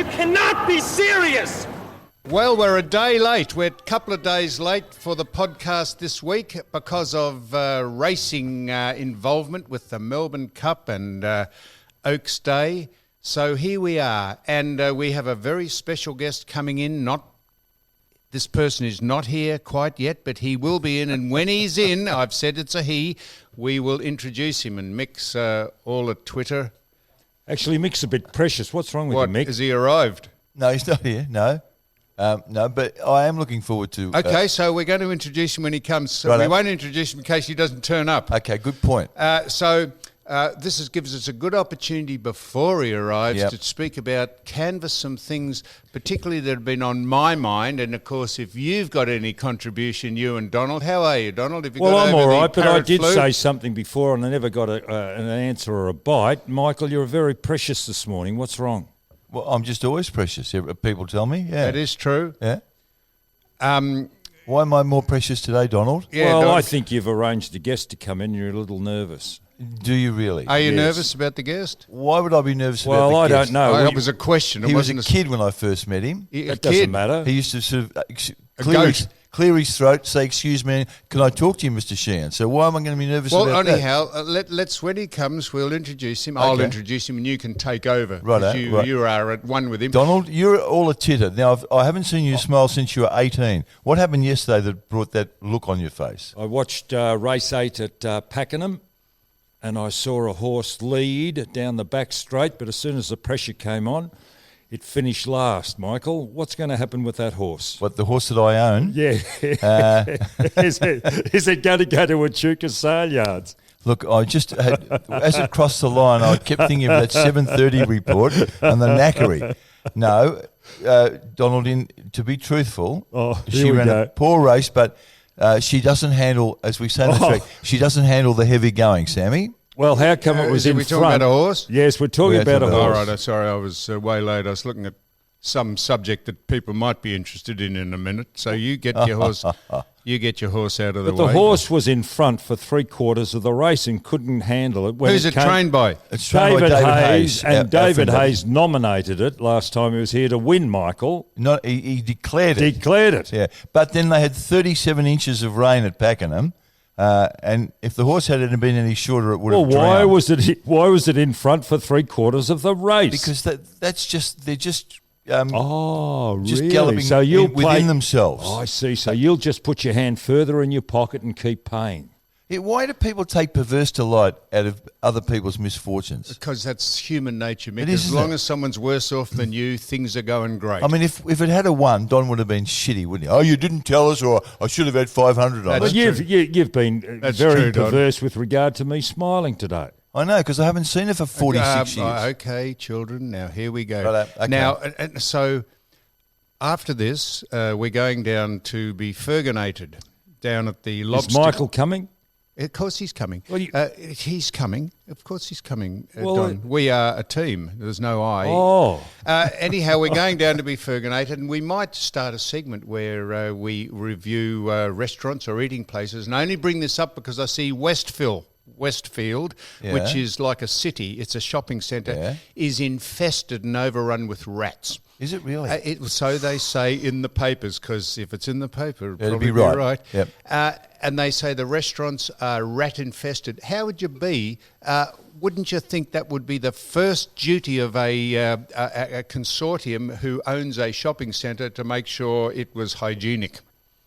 You cannot be serious! Well, we're a day late. We're a couple of days late for the podcast this week because of racing involvement with the Melbourne Cup and Oaks Day. So here we are, and we have a very special guest coming in. This person is not here quite yet, but he will be in, and when he's in, I've said it's a he, we will introduce him. And Mick's all at Twitter. Actually, Mick's a bit precious. What's wrong with What, you, Mick? has he arrived? No, he's not here. No, but I am looking forward to. Okay, so we're going to introduce him when he comes. So Right we on. won't introduce him in case he doesn't turn up. Okay, good point. This gives us a good opportunity before he arrives Yep. to speak about, canvass some things, particularly that have been on my mind. And of course, if you've got any contribution, you and Donald, how are you, Donald? Have you Well, got I'm over all the right, but I parrot did flu? say something before and I never got an answer or a bite. Michael, you're very precious this morning. What's wrong? Well, I'm just always precious. People tell me. Yeah, That is true. Yeah. Why am I more precious today, Donald? Yeah, well, Donald, I think you've arranged a guest to come in. You're a little nervous. Do you really? are you Yes. nervous about the guest? Why would I be nervous about Well, the I guest? don't know. It was a question. It He was a wasn't kid when I first met him. A That kid. doesn't matter. He used to sort of A clear goat. clear his throat, say, "Excuse me, can I talk to you, Mr. Sheehan?" So why am I going to be nervous Well, about that? anyhow, let's when he comes, we'll introduce him. I'll Okay. introduce him, and you can take over. Righto, 'cause right. You are at one with him. Donald, you're all a titter. Now, I haven't seen you smile since you were 18. What happened yesterday that brought that look on your face? I watched race 8 at Pakenham and I saw a horse lead down the back straight, but as soon as the pressure came on, it finished last. Michael, what's going to happen with that horse? What, the horse that I own? Yeah. Is it going to go to Echuca sale yards? Look, I just had, as it crossed the line, I kept thinking of that 7:30 report and the knackery. No, Donald, to be truthful, here she we ran go. a poor race, but she doesn't handle, as we say on the track, she doesn't handle the heavy going, Sammy. Well, how come it was Are in we front? talking about a horse? Yes, we're talking We're about a talking horse. about All right, sorry, I was way late. I was looking at some subject that people might be interested in a minute. So you get your horse, out of the But way. the horse was in front for 3/4 of the race and couldn't handle it. When Who's it came, trained by? It's trained by David Hayes. And Yep, David from- Hayes nominated it last time he was here to win, Michael. Not, he declared it. Declared it. Yeah, but then they had 37 inches of rain at Pakenham, and if the horse hadn't been any shorter, it would Well, have drowned. why was it in front for 3/4 of the race? Because that's just they're just really? just galloping so you'll within themselves. Oh, I see. So you'll just put your hand further in your pocket and keep paying. Yeah, why do people take perverse delight out of other people's misfortunes? Because that's human nature, Mick. It is, As isn't long it? as someone's worse off than you, things are going great. I mean, if it had a one, Don would have been shitty, wouldn't he? Oh, you didn't tell us, or I should have had 500 on That's But it. you've been That's very true, Don. perverse with regard to me smiling today. I know, because I haven't seen it for 46 years. Okay, children, now here we go. Righto, okay. Now, and so after this, we're going down to be Fergonated down at the Lobster. Is Michael coming? Of course he's coming. Well, he's coming. Of course he's coming, Well, Don. We are a team. There's no I. Oh. Anyhow, we're going down to be Fergonated, and we might start a segment where we review restaurants or eating places. And I only bring this up because I see Westfield, Yeah. which is like a city, it's a shopping centre, Yeah. is infested and overrun with rats. Is it really? So they say in the papers, because if it's in the paper, it'll It'll probably be right. right. Yep. And they say the restaurants are rat infested. How would you be? Wouldn't you think that would be the first duty of a consortium who owns a shopping centre to make sure it was hygienic?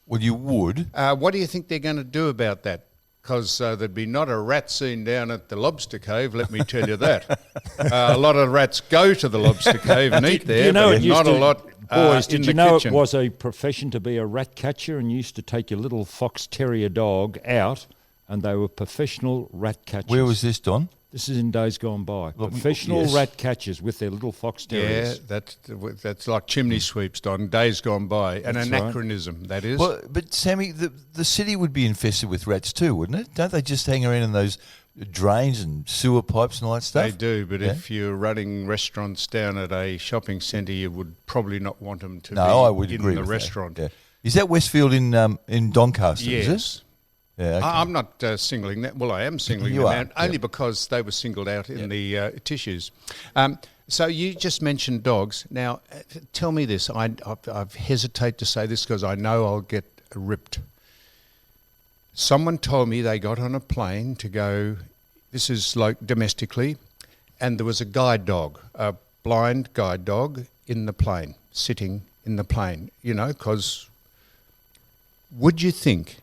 Well, you would. What do you think they're going to do about that? Because there'd be not a rat seen down at the Lobster Cave, let me tell you that. A lot of rats go to the Lobster Cave and eat there, but not a lot Boys, in did the you know kitchen. it was a profession to be a rat catcher and you used to take your little fox terrier dog out and they were professional rat catchers? Where was this, Don? This is in days gone by. Well, Professional yes. rat catchers with their little fox Yeah, terriers. that's like chimney sweeps, Don. Days gone by. An That's right. anachronism, that is. Well, but Sammy, the city would be infested with rats too, wouldn't it? Don't they just hang around in those drains and sewer pipes and all that stuff? They do, but Yeah. if you're running restaurants down at a shopping centre, you would probably not want them to No, be I would in agree the with restaurant. that. Yeah. Is that Westfield in Doncaster? Yes. Is it? Yeah, okay. I'm not singling that. Well, I am singling You them are, out only because they were singled out in the tissues. So you just mentioned dogs. Now, tell me this. I hesitate to say this because I know I'll get ripped. Someone told me they got on a plane to go, this is like domestically, and there was a guide dog, a blind guide dog in the plane, sitting in the plane, because would you think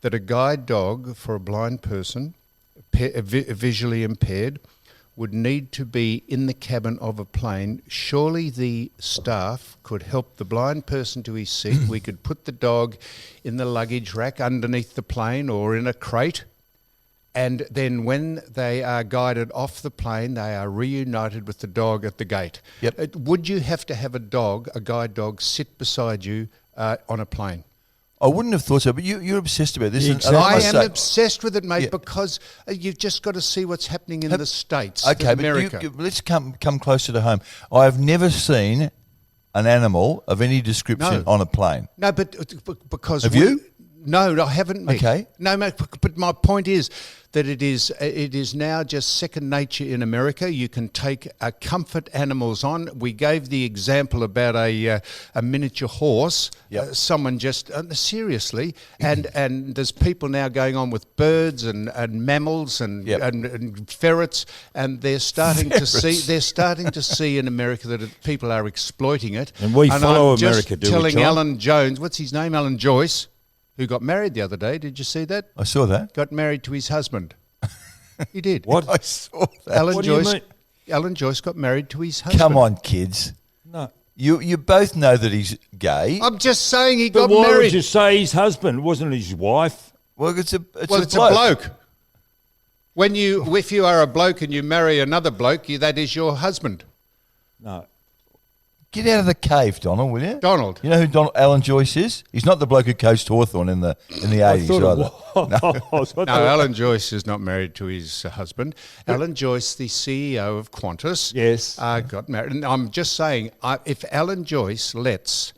that a guide dog for a blind person, visually impaired, would need to be in the cabin of a plane? Surely the staff could help the blind person to his seat. We could put the dog in the luggage rack underneath the plane or in a crate. And then when they are guided off the plane, they are reunited with the dog at the gate. Yep. Would you have to have a guide dog, sit beside you on a plane? I wouldn't have thought so, but you're obsessed about this. Exactly. I am obsessed with it, mate, Yeah. because you've just got to see what's happening in the States, Okay, America. but let's come closer to home. I have never seen an animal of any description No. on a plane. No, but because Have you? No, I haven't. Mick. Okay. No, mate, but my point is that it is now just second nature in America. You can take comfort animals on. We gave the example about a miniature horse. Yep. Someone just seriously, and there's people now going on with birds and mammals and, Yep. and ferrets, and they're starting to see in America that people are exploiting it. And we follow I'm just America, do we, telling Tom? Alan Jones, what's his name, Alan Joyce, who got married the other day. Did you see that? I saw that. Got married to his husband. He did. What? I saw that. Alan What do you Joyce. mean? Alan Joyce got married to his husband. Come on, kids. No. You both know that he's gay. I'm just saying he But got why married. would you say his husband? Wasn't it his wife? Well, it's a bloke. If you are a bloke and you marry another bloke, that is your husband. No. Get out of the cave, Donald, will you? Donald. You know who Alan Joyce is? He's not the bloke who coached Hawthorn in the 80s either. No, Alan Joyce is not married to his husband. Alan Joyce, the CEO of Qantas, Yes. got married. And I'm just saying, if Alan Joyce lets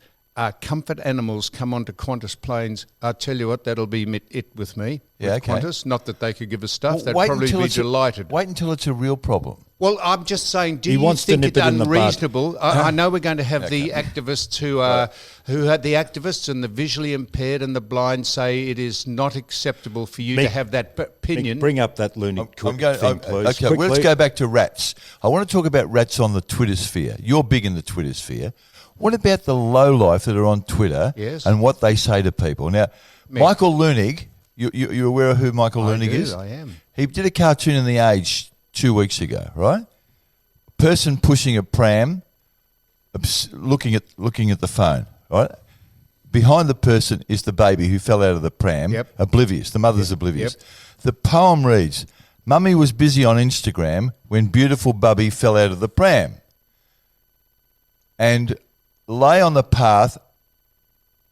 comfort animals come onto Qantas planes, I tell you what, that'll be it with me. Yeah, with okay. Qantas. Not that they could give us stuff. Well, They'd wait probably until be it's a- delighted. Wait until it's a real problem. Well, I'm just saying, do He you wants to think nip it's it in the bud. unreasonable? I know we're going to have the activists who had the activists and the visually impaired and the blind say it is not acceptable for you to Mick, have that opinion. Bring up that loony thing, please. Okay, well, let's go back to rats. I want to talk about rats on the Twitter sphere. You're big in the Twitter sphere. What about the lowlife that are on Twitter Yes. and what they say to people? Now, Mick. Michael Lunig, you're aware of who Michael Lunig is? I am. He did a cartoon in The Age 2 weeks ago, right? Person pushing a pram, looking at the phone, right? Behind the person is the baby who fell out of the pram, Yep. oblivious. The mother's oblivious. Yep. The poem reads, Mummy was busy on Instagram when beautiful Bubby fell out of the pram and lay on the path,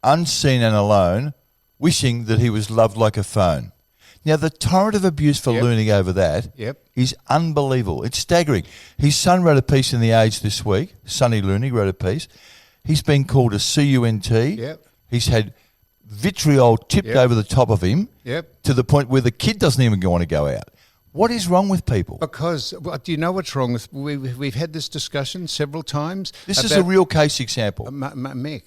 unseen and alone, wishing that he was loved like a phone. Now, the torrent of abuse for Yep. Looning over that is Yep. unbelievable. It's staggering. His son wrote a piece in The Age this week. Sonny Looney wrote a piece. He's been called a CUNT. Yep. He's had vitriol tipped Yep. over the top of him Yep. to the point where the kid doesn't even want to go out. What is wrong with people? Because, do you know what's wrong with... We've had this discussion several times. This is a real case example. Mick,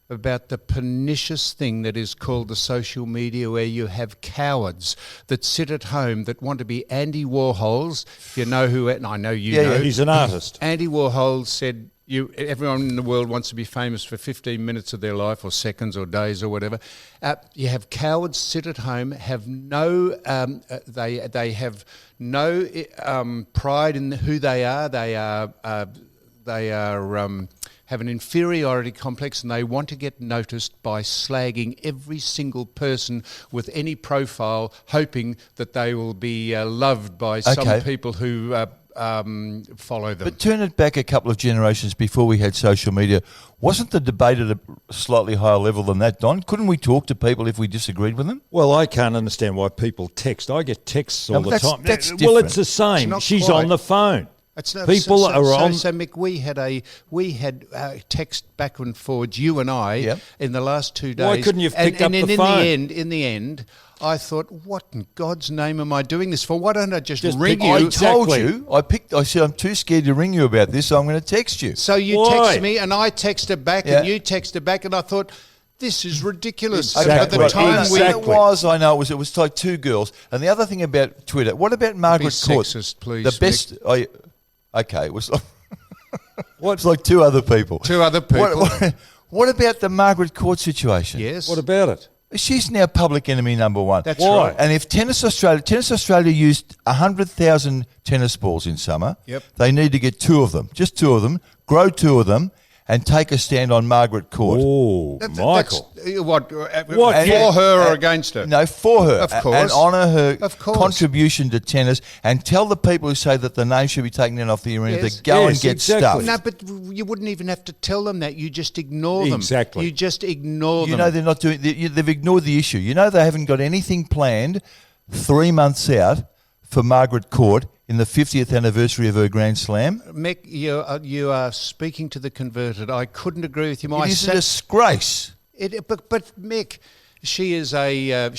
about the pernicious thing that is called the social media, where you have cowards that sit at home that want to be Andy Warhols. You know who... And I know you know. He's an artist. Andy Warhol said... everyone in the world wants to be famous for 15 minutes of their life or seconds or days or whatever. You have cowards sit at home, have no, they have no pride in who they are. They have an inferiority complex, and they want to get noticed by slagging every single person with any profile, hoping that they will be loved by some people who follow them. But turn it back a couple of generations before we had social media. Wasn't the debate at a slightly higher level than that, Don? Couldn't we talk to people if we disagreed with them? Well, I can't understand why people text. I get texts all the time. That's Well, different. it's the same. It's not She's quite. on the phone. It's not, People are on. So Mick, we had text back and forwards, you and I, Yep. in the last 2 days. Why couldn't you have picked up the in phone? In the end, I thought, what in God's name am I doing this for? Why don't I just Just ring pick- you? I told Exactly. you. I said I'm too scared to ring you about this, so I'm going to text you. So you Why? text me, and I texted back, Yeah. and you texted back, and I thought, this is ridiculous. Exactly. At the Right. time Exactly. I know it was like two girls. And the other thing about Twitter, what about Margaret Court? sexist, please, The best. Okay, it was. What? It's like two other people. Two other people. What about the Margaret Court situation? Yes. What about it? She's now public enemy number one. That's Why? right. And if Tennis Australia used 100,000 tennis balls in summer, Yep. they need to get two of them, just two of them, grow two of them, and take a stand on Margaret Court. Oh, Michael. What? What? For Yeah. her or against her? No, for her. Of course. And honour her Of course. contribution to tennis, and tell the people who say that the name should be taken down off the arena Yes. to go and Yes, get exactly. stuff. No, but you wouldn't even have to tell them that. You just ignore them. Exactly. You just ignore You them. know they're not doing. They've ignored the issue. You know they haven't got anything planned 3 months out for Margaret Court in the 50th anniversary of her Grand Slam. Mick, you are speaking to the converted. I couldn't agree with you more. It is a disgrace. But Mick, she's a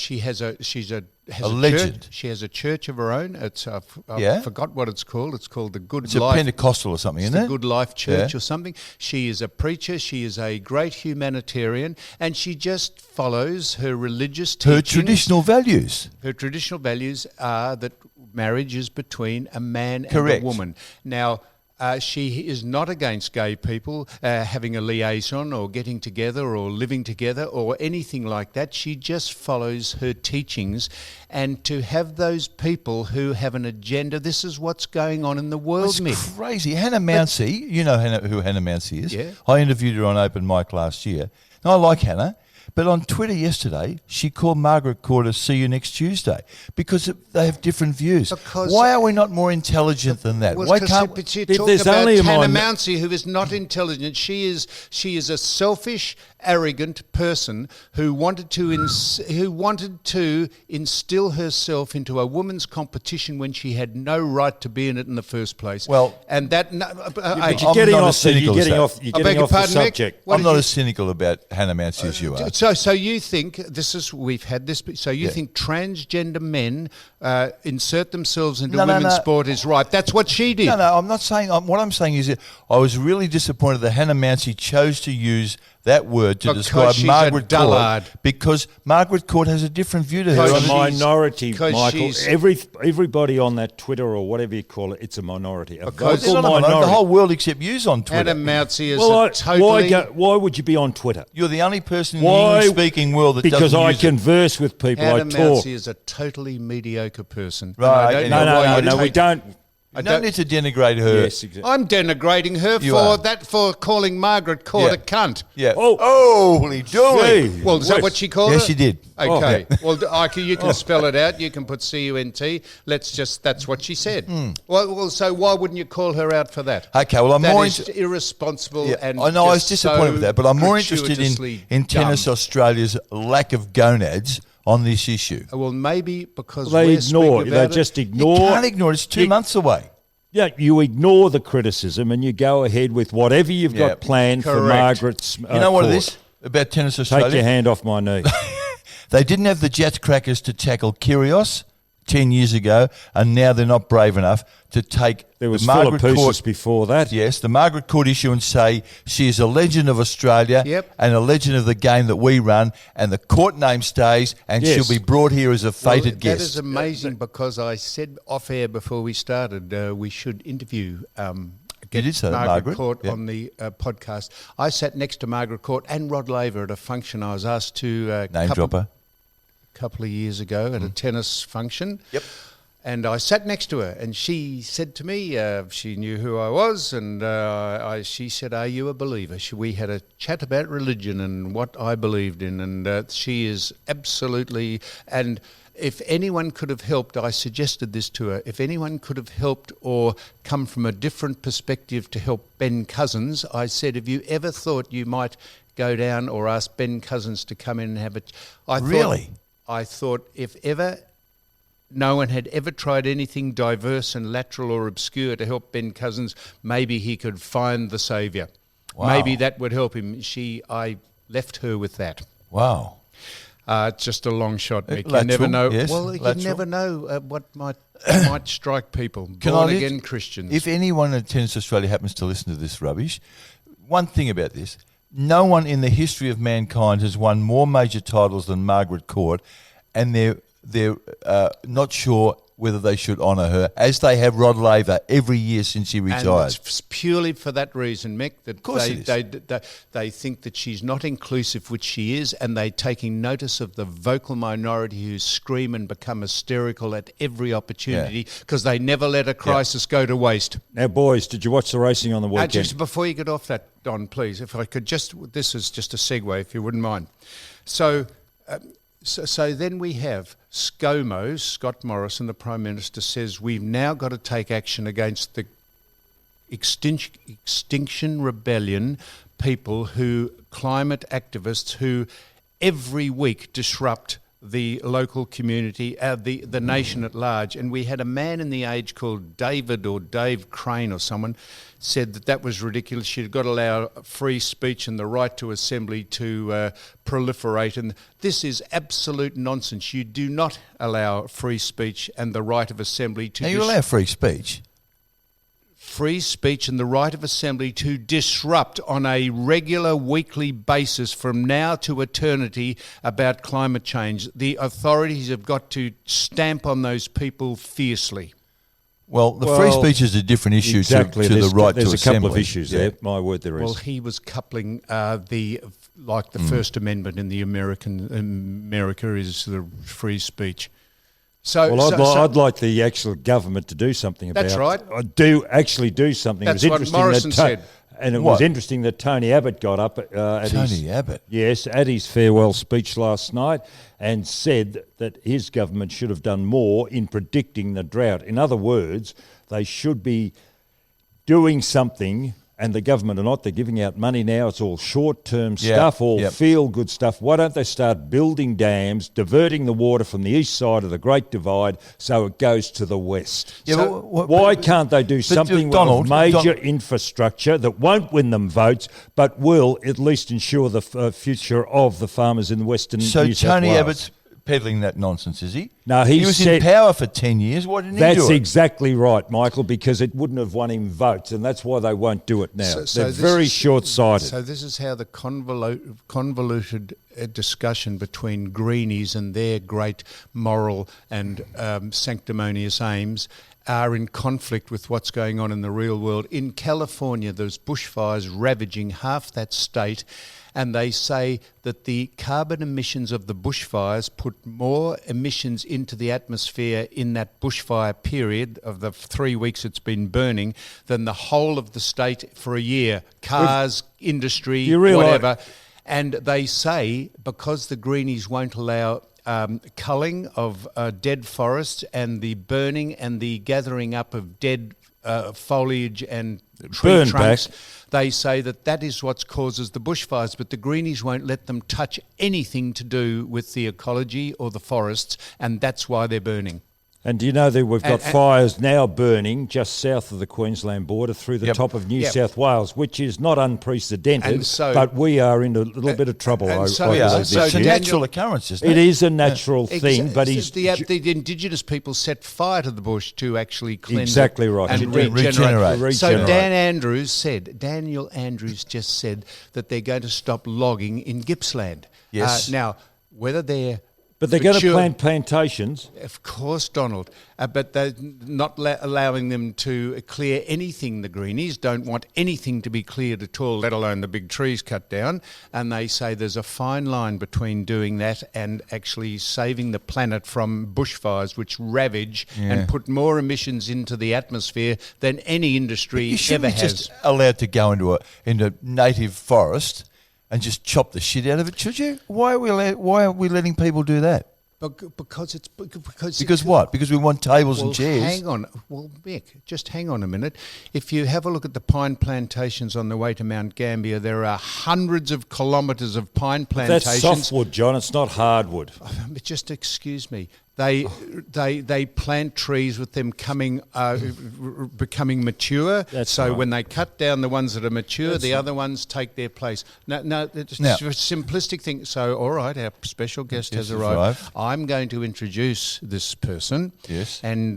legend. Church. She has a church of her own. It's I Yeah. forgot what it's called. It's called the Good It's a Life. Pentecostal or something, It's isn't the it? Good Life Church Yeah. or something. She is a preacher. She is a great humanitarian, and she just follows her religious teachings. Her traditional values. Her traditional values are that marriage is between a man Correct. and a woman. Now, she is not against gay people having a liaison or getting together or living together or anything like that. She just follows her teachings. And to have those people who have an agenda, this is what's going on in the world, It's Mick. crazy. Hannah Mounsey, you know who Hannah Mounsey is. Yeah. I interviewed her on Open Mic last year. And I like Hannah. But on Twitter yesterday, she called Margaret Court to see you next Tuesday because they have different views. Because- Why are we not more intelligent than that? Well, Why 'cause can't but you're If talking there's about only a Hannah min- Mounsey, who is not intelligent. She is a selfish, arrogant person who wanted to instill herself into a women's competition when she had no right to be in it in the first place. Well- and that. But I'm you're getting not off. as cynical You're as getting that. off. You're I beg getting your off the pardon, Mick? subject. What I'm did not you- as cynical about Hannah Mounsey as you are. So you think this is we've had this? So you Yeah. think transgender men insert themselves into No, no, women's no. sport is right? That's what she did. No, I'm not saying. What I'm saying is that I was really disappointed that Hannah Mounsey chose to use that word to Because describe she's a Margaret dullard. Court because Margaret Court has a different view to her. Because It's a she's- minority, because Michael. she's- Everybody on that Twitter or whatever you call it, it's a minority. A Because- It's vocal not a minority. minority. The whole world except yous on Twitter. Hannah Mounsey is Well, a totally. why would you be on Twitter? You're the only person in Why? the English-speaking world that Because doesn't I use it. converse with people. Hannah I talk. Mounsey is a totally mediocre person. And Right, I don't anyway. know No, why you we take- don't. You don't need to denigrate her. Yes, exactly. I'm denigrating her You are. for calling Margaret Court Yeah. a cunt. Yeah. Oh. Holy dooly. Gee. Well, is that Wes. what she called Yes, her? she did. Okay. Well, you can spell it out. You can put CUNT. That's what she said. Well, so why wouldn't you call her out for that? Okay, well, I'm That more is into- irresponsible Yeah, and I know I was just disappointed so with that, but I'm more interested gratuitously in Tennis dumb. Australia's lack of gonads on this issue. Well, maybe because They we're ignore. speaking They about just You ignore. can't ignore it. It's 2 You- months away. Yeah, you ignore the criticism and you go ahead with whatever you've Yeah. got planned for Correct. Margaret's. You know what it court. is about Tennis Take Australia? your hand off my knee. They didn't have the Jets crackers to tackle Kyrgios 10 years ago, and now they're not brave enough to take There was the Margaret Philippoussis Court. before that. Yes, the Margaret Court issue and say she is a legend of Australia Yep. and a legend of the game that we run, and the court name stays, and Yes. she'll be brought here as a fated That guest. is amazing because I said off air before we started we should interview get did say that, Margaret Margaret. Court Yeah. on the podcast. I sat next to Margaret Court and Rod Laver at a function I was asked to Name dropper. couple of years ago at a tennis function. Yep. And I sat next to her, and she said to me, she knew who I was, and she said, "Are you a believer?" We had a chat about religion and what I believed in, and she is absolutely. And if anyone could have helped, I suggested this to her. If anyone could have helped or come from a different perspective to help Ben Cousins, I said, "Have you ever thought you might go down or ask Ben Cousins to come in and have a?" Really? I thought if ever no one had ever tried anything diverse and lateral or obscure to help Ben Cousins, maybe he could find the saviour. Wow. Maybe that would help him. I left her with that. Wow. It's just a long shot, Mick. You Lateral, never know. yes, Well, you lateral. never know what might strike people. Can Born I again Christians. If anyone in Tennis Australia happens to listen to this rubbish, one thing about this, no one in the history of mankind has won more major titles than Margaret Court, and they're not sure whether they should honour her, as they have Rod Laver every year since he retired. And it's purely for that reason, Mick, that Of course they think that she's not inclusive, which she is, and they're taking notice of the vocal minority who scream and become hysterical at every opportunity because they never let a crisis go to waste. Now, boys, did you watch the racing on the weekend? Just before you get off that, Don, please, if I could this is just a segue, if you wouldn't mind. So then we have ScoMo, Scott Morrison, the Prime Minister, says we've now got to take action against the Extinction Rebellion people climate activists who every week disrupt the local community, the nation at large. And we had a man in the Age called David or Dave Crane or someone said that was ridiculous. You've got to allow free speech and the right to assembly to proliferate. And this is absolute nonsense. You do not allow free speech and the right of assembly to... Now, you allow free speech? Free speech and the right of assembly to disrupt on a regular weekly basis from now to eternity about climate change. The authorities have got to stamp on those people fiercely. Well, the free speech is a different issue to the right to assembly. There's a couple of issues there. My word, there is. Well, he was coupling the First Amendment in America is the free speach. I'd like the actual government to do something about it. That's right. Actually do something. That's it was what Morrison said. And it was interesting that Tony Abbott got up at Abbott? Yes, at his farewell speech last night and said that his government should have done more in predicting the drought. In other words, they should be doing something, and the government are not. They're giving out money now. It's all short-term stuff, feel-good stuff. Why don't they start building dams, diverting the water from the east side of the Great Divide so it goes to the west? Yeah, Why can't they do something with major infrastructure that won't win them votes but will at least ensure the future of the farmers in Western New South Wales? So Tony Abbott's peddling that nonsense, is he? No, he was in power for 10 years. Why didn't he do it? That's exactly right, Michael, because it wouldn't have won him votes, and that's why they won't do it now. They're very short-sighted. So this is how the convoluted discussion between Greenies and their great moral and sanctimonious aims are in conflict with what's going on in the real world. In California, there's bushfires ravaging half that state, and they say that the carbon emissions of the bushfires put more emissions into the atmosphere in that bushfire period of the 3 weeks it's been burning than the whole of the state for a year. Cars, industry, whatever. And they say because the Greenies won't allow culling of dead forests and the burning and the gathering up of dead foliage and tree trunks, they say that is what causes the bushfires, but the Greenies won't let them touch anything to do with the ecology or the forests, and that's why they're burning. And do you know that we've got fires now burning just south of the Queensland border through the top of New South Wales, which is not unprecedented, but we are in a little bit of trouble. It's a natural occurrence, isn't it? It is a natural thing, but the Indigenous people set fire to the bush to actually cleanse exactly right. and regenerate. So Daniel Andrews just said that they're going to stop logging in Gippsland. Yes. Now, whether they're... But they're going to plant plantations. Of course, Donald. But they're not allowing them to clear anything. The Greenies don't want anything to be cleared at all, let alone the big trees cut down. And they say there's a fine line between doing that and actually saving the planet from bushfires, which ravage and put more emissions into the atmosphere than any industry ever has. Just allowed to go into native forest and just chop the shit out of it, should you? Why are we letting people do that? Because what? Because we want tables and chairs. Hang on. Well, Mick, just hang on a minute. If you have a look at the pine plantations on the way to Mount Gambier, there are hundreds of kilometres of pine plantations. That's softwood, John. It's not hardwood. But just excuse me. They plant trees with them becoming mature. That's so right. when they cut down the ones that are mature, the other ones take their place. No, it's Now- a simplistic thing. So, all right, our special guest has has arrived. arrived. I'm going to introduce this person. Yes. And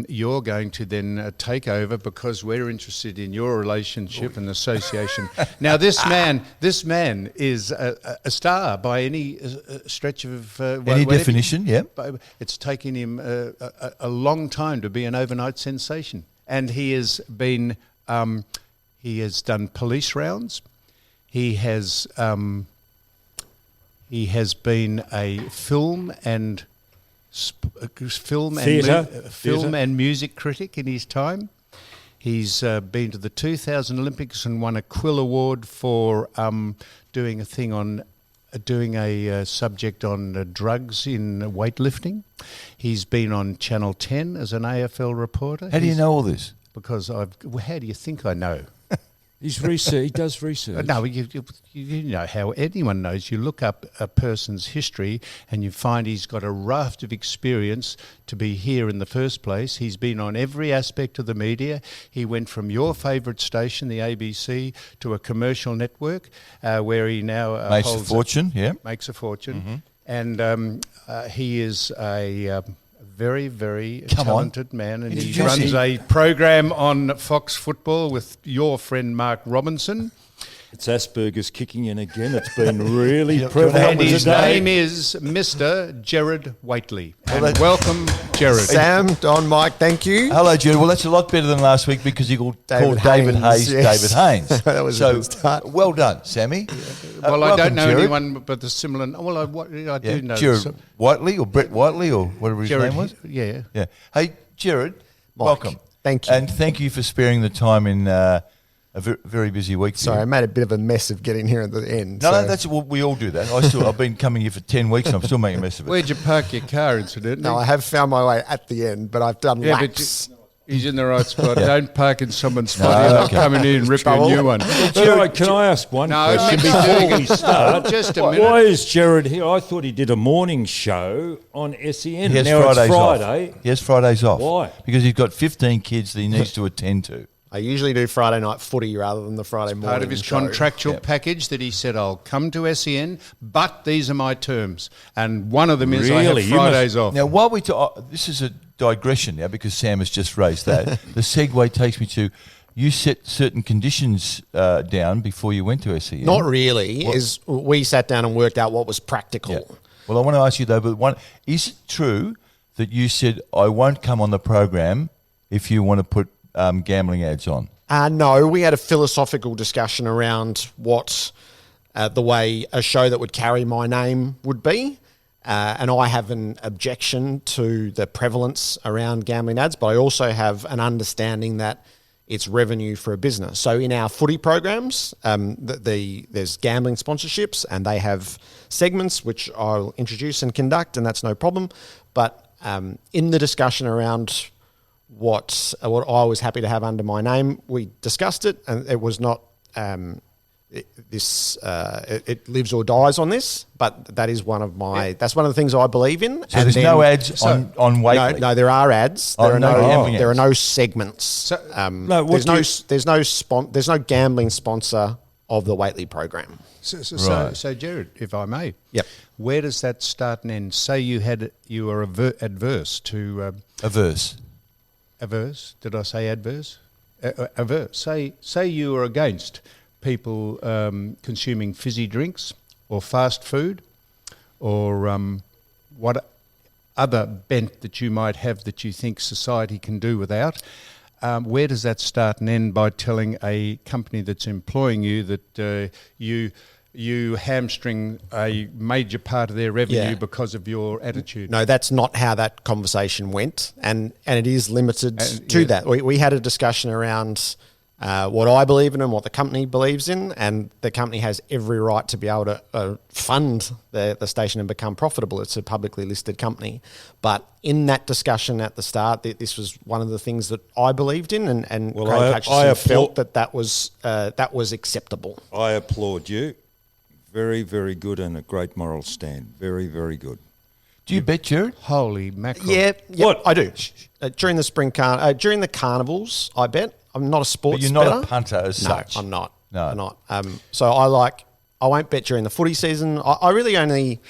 you're going to then take over because we're interested in your relationship and association. Now, this man is a star by any stretch of Any definition, yeah. But it's taken him a long time to be an overnight sensation, and he has done police rounds. He has been a film and music critic in his time. He's been to the 2000 Olympics and won a Quill Award for doing a subject on drugs in weightlifting. He's been on Channel 10 as an AFL reporter. How do you know all this? Because how do you think I know? He's research. He does research. No, you know how anyone knows. You look up a person's history and you find he's got a raft of experience to be here in the first place. He's been on every aspect of the media. He went from your favourite station, the ABC, to a commercial network where he now Makes a fortune, yeah. Makes a fortune. Mm-hmm. And he is a very, very Come on. talented man, and he Introduce runs him. a program on Fox Football with your friend Mark Robinson. It's Asperger's kicking in again. It's been really And prevalent his today. name is Mr. Gerard Whateley. And that- welcome, Gerard. Sam, Don, Mike, thank you. Hello, Jude. Well, that's a lot better than last week because you called David Haynes, Hayes yes. David Haynes. That was a good start. Well done, Sammy. Well, I welcome, don't know Gerard. anyone but the similar. Well, I Yeah. do know. Gerard Whiteley or Brett Whiteley or whatever his Gerard, name was. yeah. Yeah. Hey, Gerard, welcome. Thank you. And thank you for sparing the time in a very busy week. for Sorry, you. I made a bit of a mess of getting here at the end. No, so- no, that's we all do that. I've been coming here for 10 weeks and I'm still making a mess of it. Where'd you park your car, incidentally? No, I have found my way at the end, but I've done Yeah, but laps. he's in the right spot. Don't park in someone's spot. No, He'll not okay. come in here and rip you a new one. Gerard, can I ask one No, question Mick's doing before we it. start? Just a Why minute. is Gerard here? I thought he did a morning show on SEN. He has Now Fridays it's Friday. off. He has Fridays off. Why? Because he's got 15 kids that he needs to attend to. I usually do Friday night footy rather than the Friday morning Part of his show. contractual Yep. package that he said, I'll come to SEN, but these are my terms. And one of them is I Really? have You must- Fridays off. Now, while we this is a digression now because Sam has just raised that. The segue takes me to you set certain conditions down before you went to SEN. Not really. Is we sat down and worked out what was practical. Yeah. Well, I want to ask you though, but is it true that you said I won't come on the program if you want to put gambling ads on? No, we had a philosophical discussion around what the way a show that would carry my name would be. And I have an objection to the prevalence around gambling ads, but I also have an understanding that it's revenue for a business. So in our footy programs, there's gambling sponsorships and they have segments which I'll introduce and conduct, and that's no problem. But in the discussion around what I was happy to have under my name, we discussed it, and it was not it lives or dies on this. But that is one of my that's one of the things I believe in. So there's no ads on Whateley? No, there are ads. Oh, There are no no gambling there are ads. no segments. No, what there's no gambling sponsor of the Whateley program. So, Gerard, if I may, Yep. where does that start and end? Say you were adverse to Averse. averse. Did I say adverse? Averse. Say you were against people consuming fizzy drinks or fast food, or what other bent that you might have that you think society can do without. Where does that start and end by telling a company that's employing you that you hamstring a major part of their revenue Yeah. because of your attitude? No, that's not how that conversation went, and it is limited to yeah. that. We had a discussion around what I believe in and what the company believes in, and the company has every right to be able to fund the station and become profitable. It's a publicly listed company. But in that discussion at the start, this was one of the things that I believed in, and Well, Craig I Hutchison felt applaud- that was acceptable. I applaud you. Very, very good and a great moral stand. Very, very good. Do you bet, Gerard? Holy mackerel. Yeah, What? I do. During the carnivals, I bet. I'm not a sports But you're not bettor. a punter as No, such. I'm not. No. I'm not. So I won't bet during the footy season. I really only.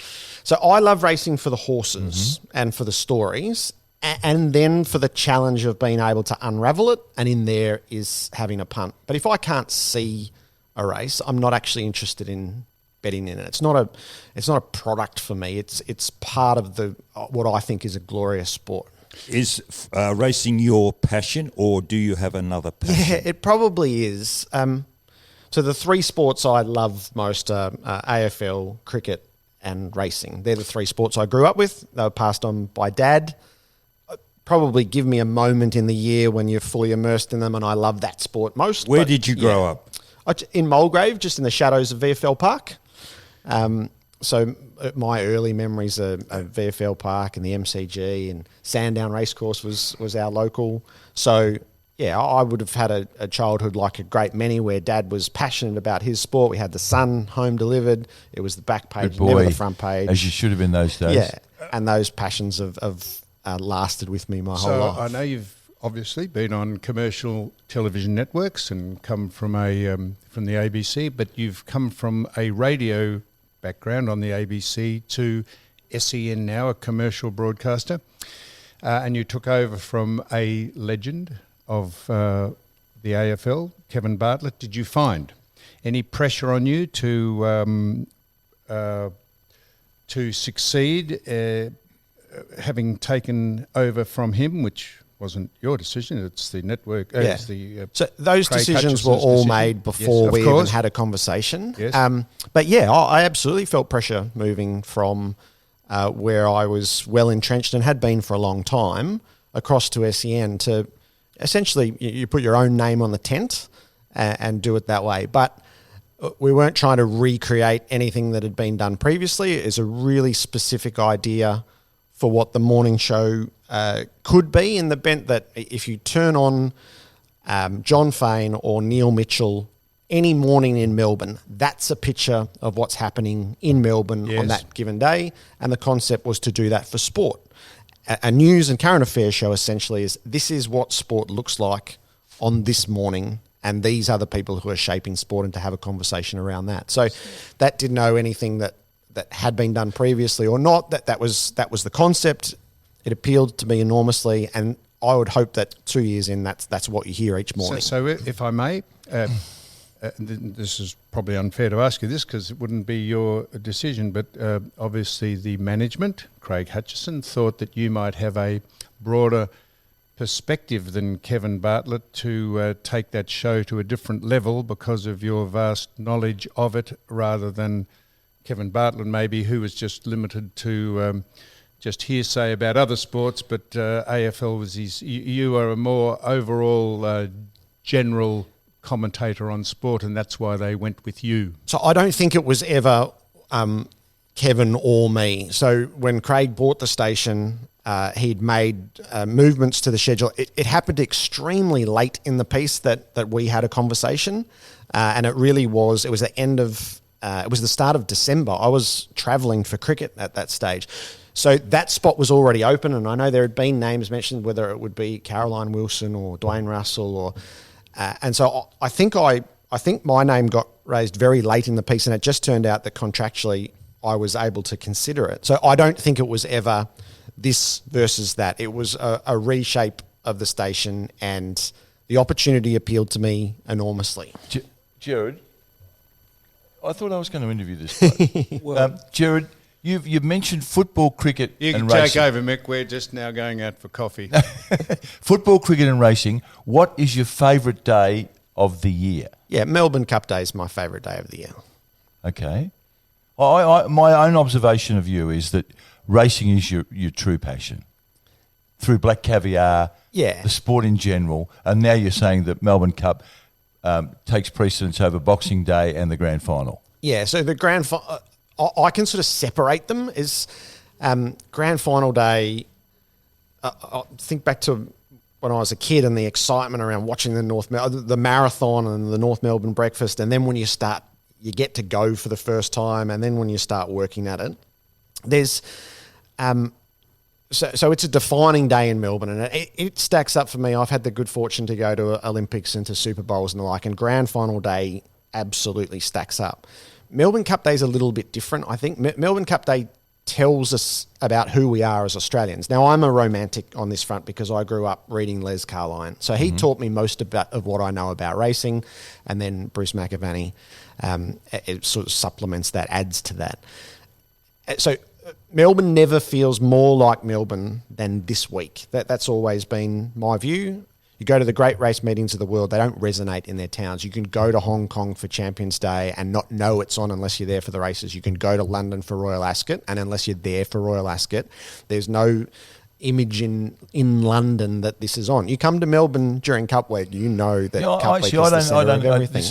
So I love racing for the horses and for the stories, and then for the challenge of being able to unravel it. And in there is having a punt. But if I can't see a race, I'm not actually interested in betting in it. It's not a product for me. It's part of what I think is a glorious sport. Is racing your passion, or do you have another passion? Yeah, it probably is. So the three sports I love most are AFL, cricket, and racing. They're the three sports I grew up with. They were passed on by Dad. Probably give me a moment in the year when you're fully immersed in them, and I love that sport most. Where did you grow up? In Mulgrave, just in the shadows of VFL Park. So my early memories are VFL Park and the MCG, and Sandown Racecourse was our local. So yeah, I would have had a childhood like a great many, where Dad was passionate about his sport. We had the Sun home delivered. It was the back page, Good boy, never the front page. as you should have in those days. Yeah, and those passions have lasted with me my whole So life. I know you've obviously been on commercial television networks and come from from the ABC, but you've come from a radio background on the ABC to SEN now, a commercial broadcaster, and you took over from a legend of the AFL, Kevin Bartlett. Did you find any pressure on you to succeed, having taken over from him, which wasn't your decision, it's the network. It's the, so those Craig decisions were Hutchison's all decision. made before Yes, of we course. even had a conversation. Yes. But yeah, I absolutely felt pressure moving from where I was well entrenched and had been for a long time across to SEN to essentially you put your own name on the tent and do it that way. But we weren't trying to recreate anything that had been done previously. It's a really specific idea for what the morning show could be, in the bent that if you turn on John Fain or Neil Mitchell any morning in Melbourne, that's a picture of what's happening in Melbourne on that given day. And the concept was to do that for sport. A news and current affairs show essentially is this is what sport looks like on this morning, and these are the people who are shaping sport, and to have a conversation around that. So that didn't know anything that had been done previously or not. That was the concept. It appealed to me enormously, and I would hope that 2 years in, that's what you hear each morning. So if I may, this is probably unfair to ask you this because it wouldn't be your decision, but obviously the management, Craig Hutchison, thought that you might have a broader perspective than Kevin Bartlett to take that show to a different level because of your vast knowledge of it, rather than Kevin Bartlett maybe, who was just limited to just hearsay about other sports, but AFL was his. You are a more overall general commentator on sport, and that's why they went with you. So I don't think it was ever Kevin or me. So when Craig bought the station, he'd made movements to the schedule. It happened extremely late in the piece that we had a conversation, and it was the end of. It was the start of December. I was travelling for cricket at that stage. So that spot was already open, and I know there had been names mentioned, whether it would be Caroline Wilson or Dwayne Russell, and so I think my name got raised very late in the piece, and it just turned out that contractually I was able to consider it. So I don't think it was ever this versus that. It was a reshape of the station, and the opportunity appealed to me enormously. Gerard, I thought I was going to interview this guy. Gerard, you've mentioned football, cricket, You and can racing. take over, Mick. We're just now going out for coffee. Football, cricket, and racing. What is your favourite day of the year? Yeah, Melbourne Cup Day is my favourite day of the year. Okay. My own observation of you is that racing is your true passion. Through Black Caviar, the sport in general, and now you're saying that Melbourne Cup takes precedence over Boxing Day and the grand final. Yeah, so the grand final, I can sort of separate them as grand final day. I think back to when I was a kid and the excitement around watching the marathon and the North Melbourne breakfast, and then when you get to go for the first time, and then when you start working at it, there's So it's a defining day in Melbourne, and it stacks up for me. I've had the good fortune to go to Olympics and to Super Bowls and the like, and Grand Final Day absolutely stacks up. Melbourne Cup Day is a little bit different, I think. Melbourne Cup Day tells us about who we are as Australians. Now, I'm a romantic on this front because I grew up reading Les Carline. So he taught me most of what I know about racing, and then Bruce McAvaney it sort of supplements that, adds to that. So Melbourne never feels more like Melbourne than this week. That's always been my view. You go to the great race meetings of the world, they don't resonate in their towns. You can go to Hong Kong for Champions Day and not know it's on unless you're there for the races. You can go to London for Royal Ascot, and unless you're there for Royal Ascot, there's no image in London that this is on. You come to Melbourne during Cup Week, you know that Cup Week is the centre of everything.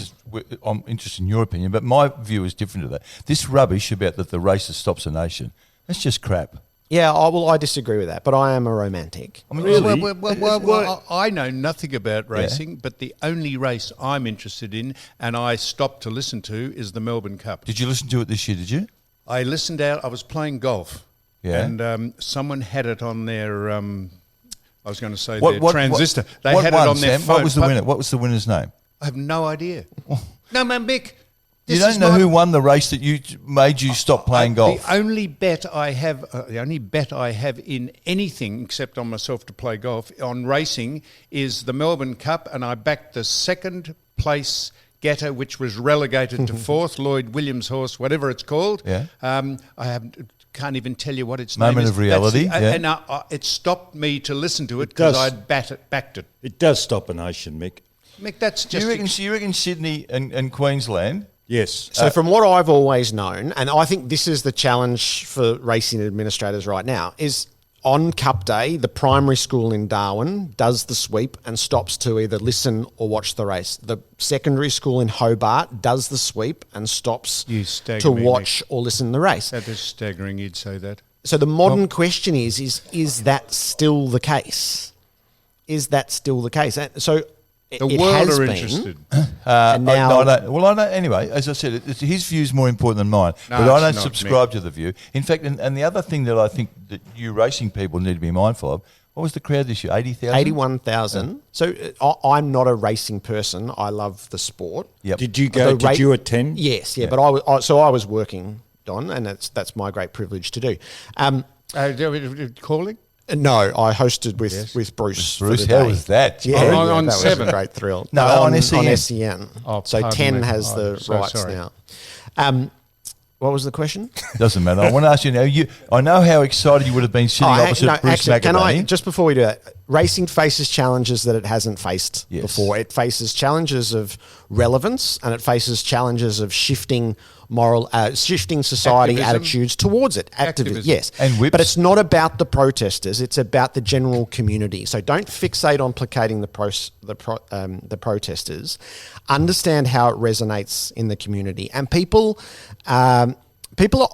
I'm interested in your opinion, but my view is different to that. This rubbish about that the races stops a nation, that's just crap. Yeah, I disagree with that, but I am a romantic. I mean, really? Well, I know nothing about racing, but the only race I'm interested in and I stopped to listen to is the Melbourne Cup. Did you listen to it this year, did you? I listened out. I was playing golf. Yeah. And someone had it on their, I was going to say their transistor. They had it on their Sam? phone. What was the winner? What was the winner's name? I have no idea. No, man, Mick. You don't know who won the race that made you stop playing golf? The only bet I have in anything except on myself to play golf on racing is the Melbourne Cup, and I backed the second place getter, which was relegated to fourth, Lloyd Williams' horse, whatever it's called. Yeah. Can't even tell you what its name is. Moment of reality. And it stopped me to listen to it because I'd backed it. It does stop a nation, Mick. Mick, that's just... You reckon Sydney and Queensland... Yes. So from what I've always known, and I think this is the challenge for racing administrators right now, is on Cup Day, the primary school in Darwin does the sweep and stops to either listen or watch the race. The secondary school in Hobart does the sweep and stops to watch or listen to the race. That is staggering you'd say that. So the modern question is that still the case? Is that still the case? So the world are interested. And now, anyway, as I said, his view is more important than mine. No, but I don't it's not, subscribe Mick. to the view. In fact, and the other thing that I think that you racing people need to be mindful of, what was the crowd this year? 80,000? 81,000. So I'm not a racing person. I love the sport. Yep. Did you go? Did you attend? Yes, yeah. But I was working, Don, and that's my great privilege to do. Calling? No, I hosted with Bruce. Bruce, for the how day. was that? Yeah, on that 7. was a great thrill. No, on SEN. On SEN. Oh, so pardon 10 me. has the So rights sorry. now. What was the question? Doesn't matter. I want to ask you now. I know how excited you would have been sitting opposite Bruce actually, McAvaney. just before we do that, racing faces challenges that it hasn't faced before. It faces challenges of relevance, and it faces challenges of shifting society Activism. attitudes towards it. Activism. Yes. And whips. But it's not about the protesters, it's about the general community. So don't fixate on placating the protesters. Understand how it resonates in the community. And people are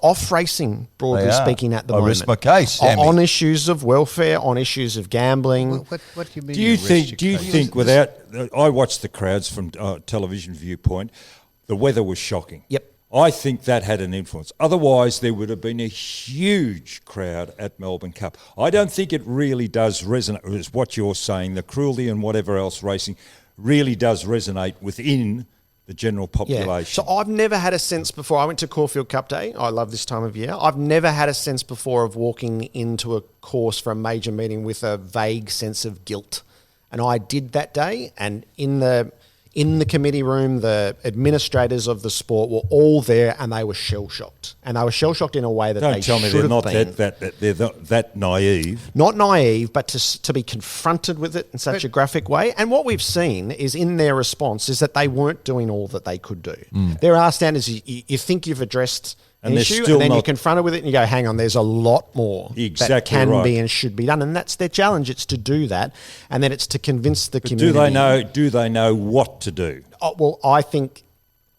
off racing, broadly speaking, at the moment. I rest my case, Sammy. On issues of welfare, on issues of gambling. What do you mean? Do you think without... I watched the crowds from television viewpoint. The weather was shocking. Yep. I think that had an influence. Otherwise, there would have been a huge crowd at Melbourne Cup. I don't think it really does resonate, is what you're saying, the cruelty and whatever else racing really does resonate within the general population. So I've never had a sense before. I went to Caulfield Cup Day. I love this time of year. I've never had a sense before of walking into a course for a major meeting with a vague sense of guilt. And I did that day, and in the committee room, the administrators of the sport were all there, and they were shell-shocked. And they were shell-shocked in a way that Don't they tell me should they're have not been. they're that naive. Not naive, but to be confronted with it in such a graphic way. And what we've seen is in their response is that they weren't doing all that they could do. There are standards. You think you've addressed an And they're issue, still and then you're not- confronted with it and you go, hang on, there's a lot more that Exactly can right. be and should be done. And that's their challenge. It's to do that. And then it's to convince the community. Do they know what to do? Oh, well, I think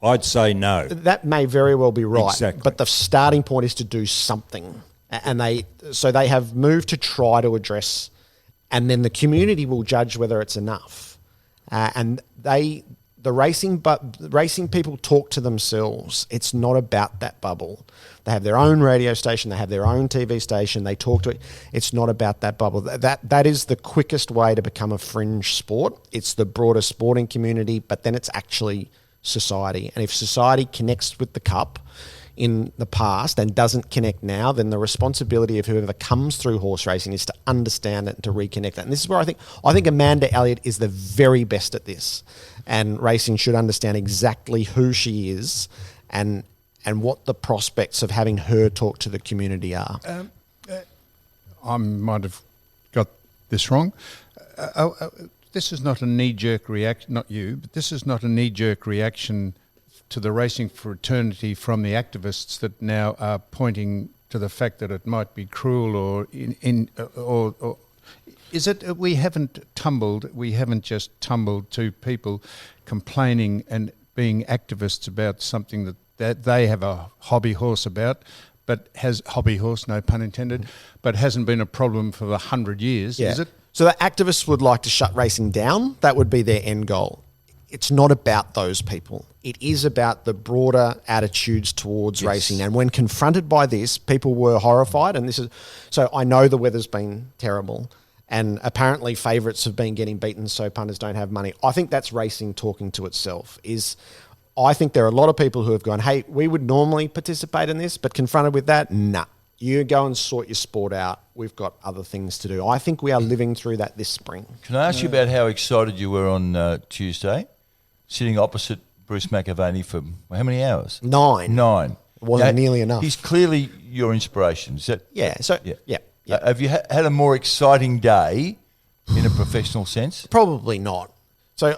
I'd say no. that may very well be right. Exactly. But the starting point is to do something. And they have moved to try to address, and then the community will judge whether it's enough. And the racing people talk to themselves. It's not about that bubble. They have their own radio station. They have their own TV station. They talk to it. It's not about that bubble. That is the quickest way to become a fringe sport. It's the broader sporting community, but then it's actually society. And if society connects with the cup in the past and doesn't connect now, then the responsibility of whoever comes through horse racing is to understand it and to reconnect that. And this is where I think Amanda Elliott is the very best at this. And racing should understand exactly who she is and what the prospects of having her talk to the community are. I might have got this wrong. This is not a knee-jerk reaction, not you, but this is not a knee-jerk reaction to the racing fraternity from the activists that now are pointing to the fact that it might be cruel or is it we haven't just tumbled to people complaining and being activists about something that they have a hobby horse about, but has hobby horse, no pun intended, but hasn't been a problem for 100 years, is it? So the activists would like to shut racing down. That would be their end goal. It's not about those people. It is about the broader attitudes towards racing. And when confronted by this, people were horrified. And so I know the weather's been terrible. And apparently favourites have been getting beaten, so punters don't have money. I think that's racing talking to itself. I think there are a lot of people who have gone, hey, we would normally participate in this, but confronted with that, nah. You go and sort your sport out. We've got other things to do. I think we are living through that this spring. Can I ask you about how excited you were on Tuesday, sitting opposite Bruce McAvaney for how many hours? 9. 9. It wasn't nearly enough. He's clearly your inspiration. Is that? Yeah. Have you had a more exciting day in a professional sense? Probably not. So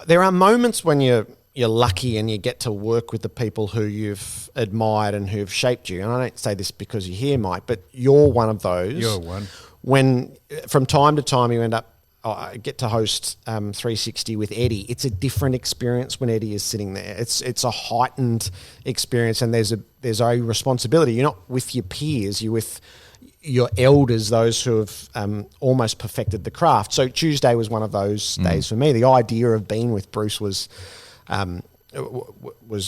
there are moments when you're lucky and you get to work with the people who you've admired and who've shaped you. And I don't say this because you're here, Mike, but you're one of those. You're one. When from time to time you end up, get to host 360 with Eddie. It's a different experience when Eddie is sitting there. It's a heightened experience, and there's a responsibility. You're not with your peers. You're with your elders, those who have almost perfected the craft. So Tuesday was one of those days for me. The idea of being with Bruce was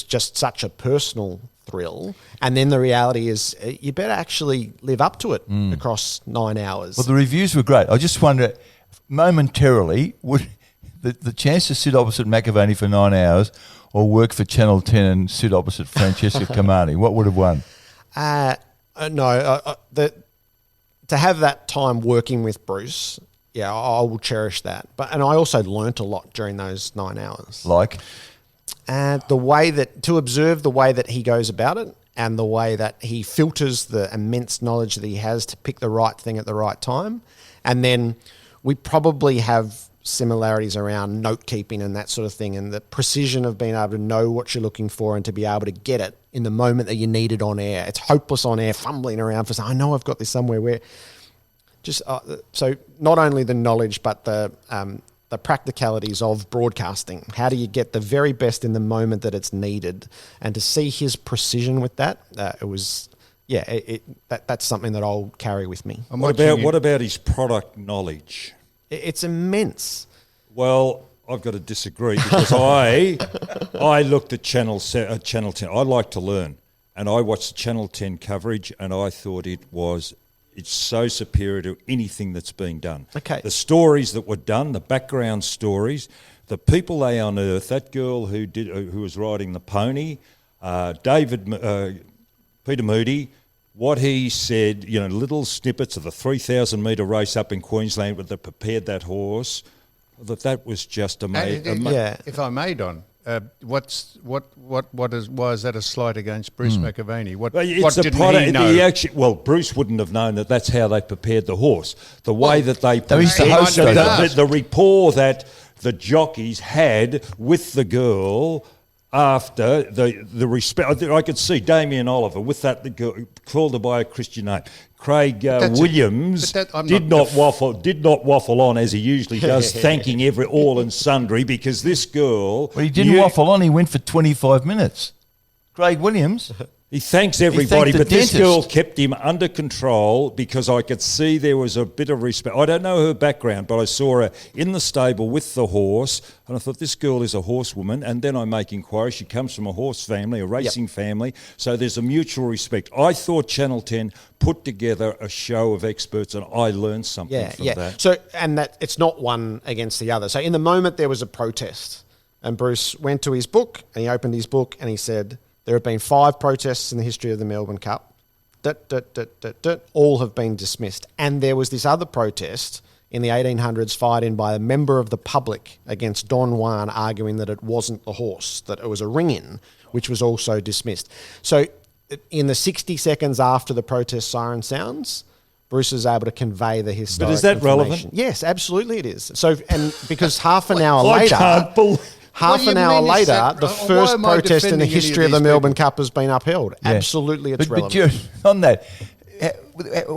just such a personal thrill. And then the reality is you better actually live up to it across 9 hours. Well, the reviews were great. I just wonder, momentarily, would the chance to sit opposite McAvaney for 9 hours or work for Channel 10 and sit opposite Francesca Camani, what would have won? To have that time working with Bruce, I will cherish that. And I also learnt a lot during those 9 hours. Like? To observe the way that he goes about it and the way that he filters the immense knowledge that he has to pick the right thing at the right time. And then we probably have similarities around note keeping and that sort of thing, and the precision of being able to know what you're looking for and to be able to get it in the moment that you need it on air. It's hopeless on air, fumbling around for, I know I've got this somewhere where just, so not only the knowledge, but the practicalities of broadcasting. How do you get the very best in the moment that it's needed? And to see his precision with that, that's something that I'll carry with me. What about his product knowledge? It's immense. Well, I've got to disagree because I looked at Channel 10. I like to learn, and I watched the Channel 10 coverage, and I thought it's so superior to anything that's being done. Okay. The stories that were done, the background stories, the people they unearthed, that girl who was riding the pony, Peter Moody, what he said, little snippets of the 3,000 metre race up in Queensland where they prepared that horse, that was just amazing. If I may, Don, why is that a slight against Bruce McAvaney? What didn't he know? Bruce wouldn't have known that that's how they prepared the horse. The way that they prepared the rapport that the jockeys had with the girl. After the respect, I could see Damien Oliver with that girl, called her by a Christian name. Craig Williams did not waffle on as he usually does, thanking all and sundry because this girl. Well, he didn't waffle on. He went for 25 minutes. Craig Williams. He thanks everybody, the but this dentist. girl kept him under control because I could see there was a bit of respect. I don't know her background, but I saw her in the stable with the horse, and I thought, this girl is a horsewoman. And then I make inquiries. She comes from a horse family, a racing family, so there's a mutual respect. I thought Channel 10 put together a show of experts, and I learned something from that. So, and that it's not one against the other. So in the moment there was a protest, and Bruce went to his book, and he opened his book, and he said, there have been 5 protests in the history of the Melbourne Cup. All have been dismissed. And there was this other protest in the 1800s fired in by a member of the public against Don Juan, arguing that it wasn't the horse, that it was a ring-in, which was also dismissed. So in the 60 seconds after the protest siren sounds, Bruce is able to convey the historic But is that information. relevant? Yes, absolutely it is. So, and because half an hour I later... can't believe... Half What do an you hour mean is later, that- the why first am I protest in the defending any of history of the these Melbourne people? Cup has been upheld. Yeah. Absolutely, it's But relevant. Gerard, on that,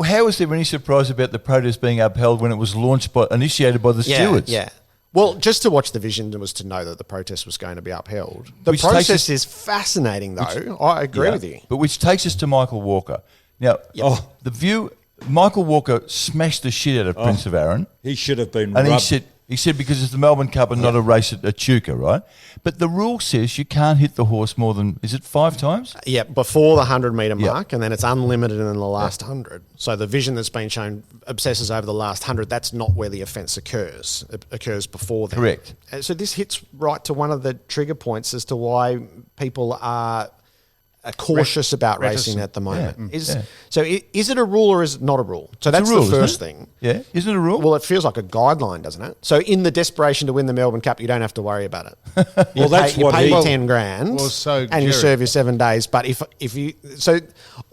how is there any surprise about the protest being upheld when it was initiated by the stewards? Yeah. Well, just to watch the vision was to know that the protest was going to be upheld. The Which takes process us- is fascinating, though. I agree Yeah. with you. But which takes us to Michael Walker. Now, the view, Michael Walker smashed the shit out of Prince of Arran. He should have been And rubbed. he said because it's the Melbourne Cup and not a race at Echuca, right? But the rule says you can't hit the horse more than, is it 5 times? Yeah, before the 100-metre Yeah. mark, and then it's unlimited in the last 100. So the vision that's been shown obsesses over the last 100. That's not where the offence occurs. It occurs before then. Correct. So this hits right to one of the trigger points as to why people are cautious about racing at the moment. So is it a rule or is it not a rule? So that's It's a rule, the isn't first it? thing. Yeah, isn't it a rule? Well, it feels like a guideline, doesn't it? So in the desperation to win the Melbourne Cup, you don't have to worry about it. Well, that's you what pay he... your 10 grand Well, so, and you Gerard- serve your 7 days. But if you... So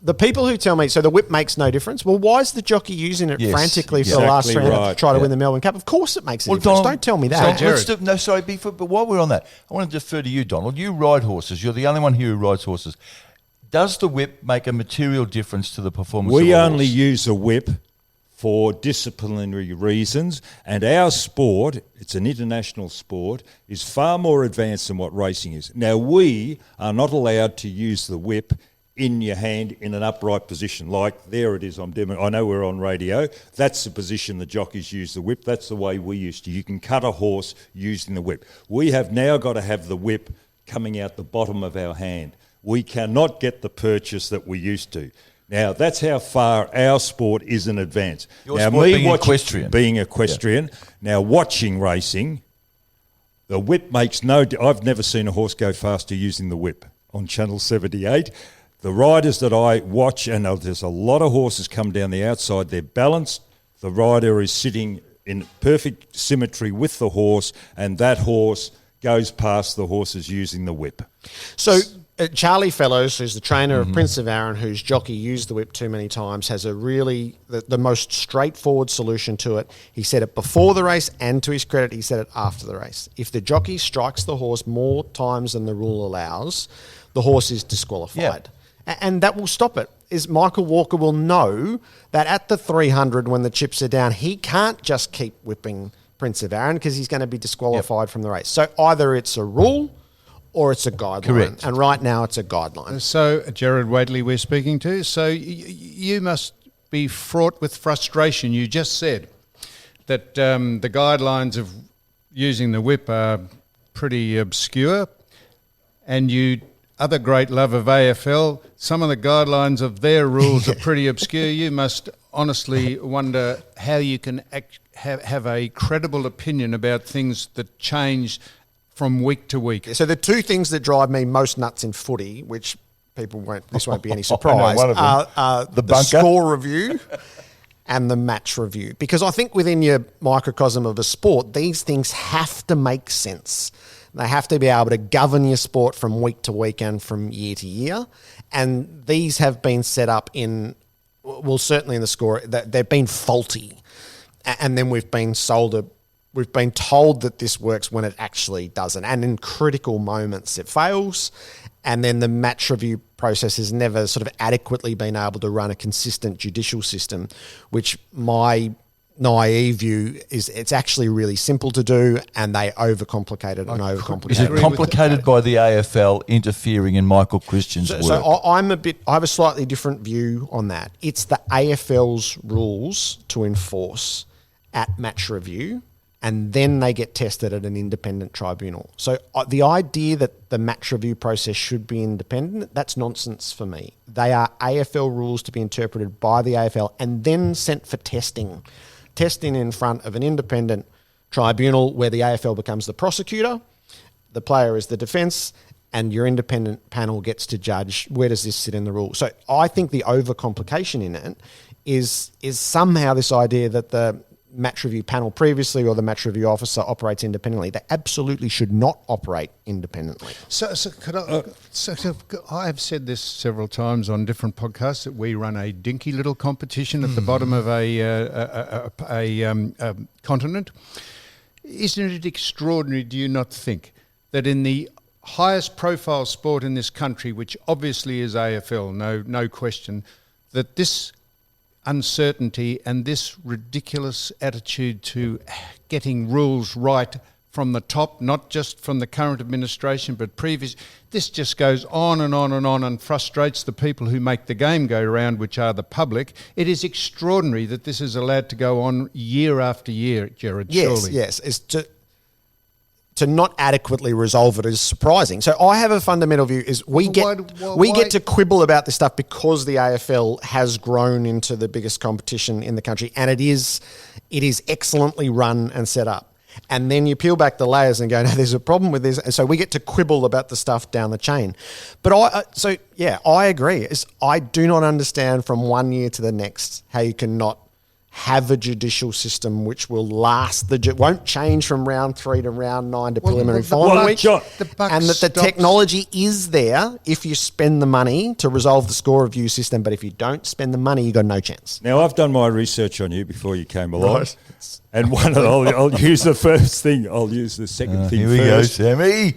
the people who tell me, so the whip makes no difference. Well, why is the jockey using it Yes, frantically for the last exactly round to right, try to yeah. win the Melbourne Cup? Of course it makes a difference. Donald, Don't tell me so that. Gerard. but while we're on that, I want to defer to you, Donald. You ride horses. You're the only one here who rides horses. Does the whip make a material difference to the performance of We a only horse? use a whip for disciplinary reasons, and our sport, it's an international sport, is far more advanced than what racing is. Now, we are not allowed to use the whip in your hand in an upright position. Like, there it is, I know we're on radio, that's the position the jockeys use the whip, that's the way we used to. You can cut a horse using the whip. We have now got to have the whip coming out the bottom of our hand. We cannot get the purchase that we used to. Now, that's how far our sport is in advance. Your Now, sport being watching- equestrian. Being equestrian. Now, watching racing, the whip makes no... I've never seen a horse go faster using the whip on Channel 78. The riders that I watch, and there's a lot of horses come down the outside, they're balanced. The rider is sitting in perfect symmetry with the horse, and that horse goes past the horses using the whip. So Charlie Fellows, who's the trainer of Prince of Arran, whose jockey used the whip too many times, has a really the most straightforward solution to it. He said it before the race, and to his credit, he said it after the race. If the jockey strikes the horse more times than the rule allows, the horse is disqualified. And that will stop it. Is Michael Walker will know that at the 300 when the chips are down, he can't just keep whipping Prince of Arran because he's going to be disqualified from the race. So either it's a rule or it's a guideline. Correct. And right now it's a guideline. So, Gerard Whateley we're speaking to. So, you must be fraught with frustration. You just said that the guidelines of using the whip are pretty obscure, and you, other great love of AFL, some of the guidelines of their rules are pretty obscure. You must honestly wonder how you can have a credible opinion about things that change from week to week. So the two things that drive me most nuts in footy, which people won't, this won't be any surprise, one of them. are The the bunker. score review and the match review. Because I think within your microcosm of a sport, these things have to make sense. They have to be able to govern your sport from week to week and from year to year. And these have been set up in, well, certainly in the score, they've been faulty. And then we've been we've been told that this works when it actually doesn't. And in critical moments, it fails. And then the match review process has never sort of adequately been able to run a consistent judicial system, which my naive view is it's actually really simple to do, and they overcomplicate it and overcomplicate Is it it. complicated by the AFL interfering in Michael Christian's work? So I have a slightly different view on that. It's the AFL's rules to enforce at match review, and then they get tested at an independent tribunal. So the idea that the match review process should be independent, that's nonsense for me. They are AFL rules to be interpreted by the AFL and then sent for testing in front of an independent tribunal where the AFL becomes the prosecutor, the player is the defence, and your independent panel gets to judge where does this sit in the rule. So I think the overcomplication in it is somehow this idea that the match review panel previously or the match review officer operates independently. They absolutely should not operate independently. So I have said this several times on different podcasts that we run a dinky little competition at the bottom of a continent. Isn't it extraordinary, do you not think, that in the highest profile sport in this country, which obviously is AFL, no question, that this uncertainty and this ridiculous attitude to getting rules right from the top, not just from the current administration but previous, this just goes on and on and on and frustrates the people who make the game go round, which are the public. It is extraordinary that this is allowed to go on year after year, Gerard, surely. Yes. It's to not adequately resolve it is surprising. So I have a fundamental view is we get to quibble about this stuff because the AFL has grown into the biggest competition in the country, and it is excellently run and set up. And then you peel back the layers and go, no, there's a problem with this. And so we get to quibble about the stuff down the chain. But I agree. I do not understand from one year to the next how you cannot have a judicial system which will last, won't change from round 3 to round 9 to preliminary final week, and that the technology is there if you spend the money to resolve the score review system, but if you don't spend the money, you've got no chance. Now, I've done my research on you before you came along, right. And I'll use the first thing, I'll use the second thing first. Here we go, Sammy.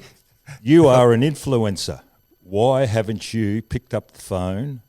You are an influencer. Why haven't you picked up the phone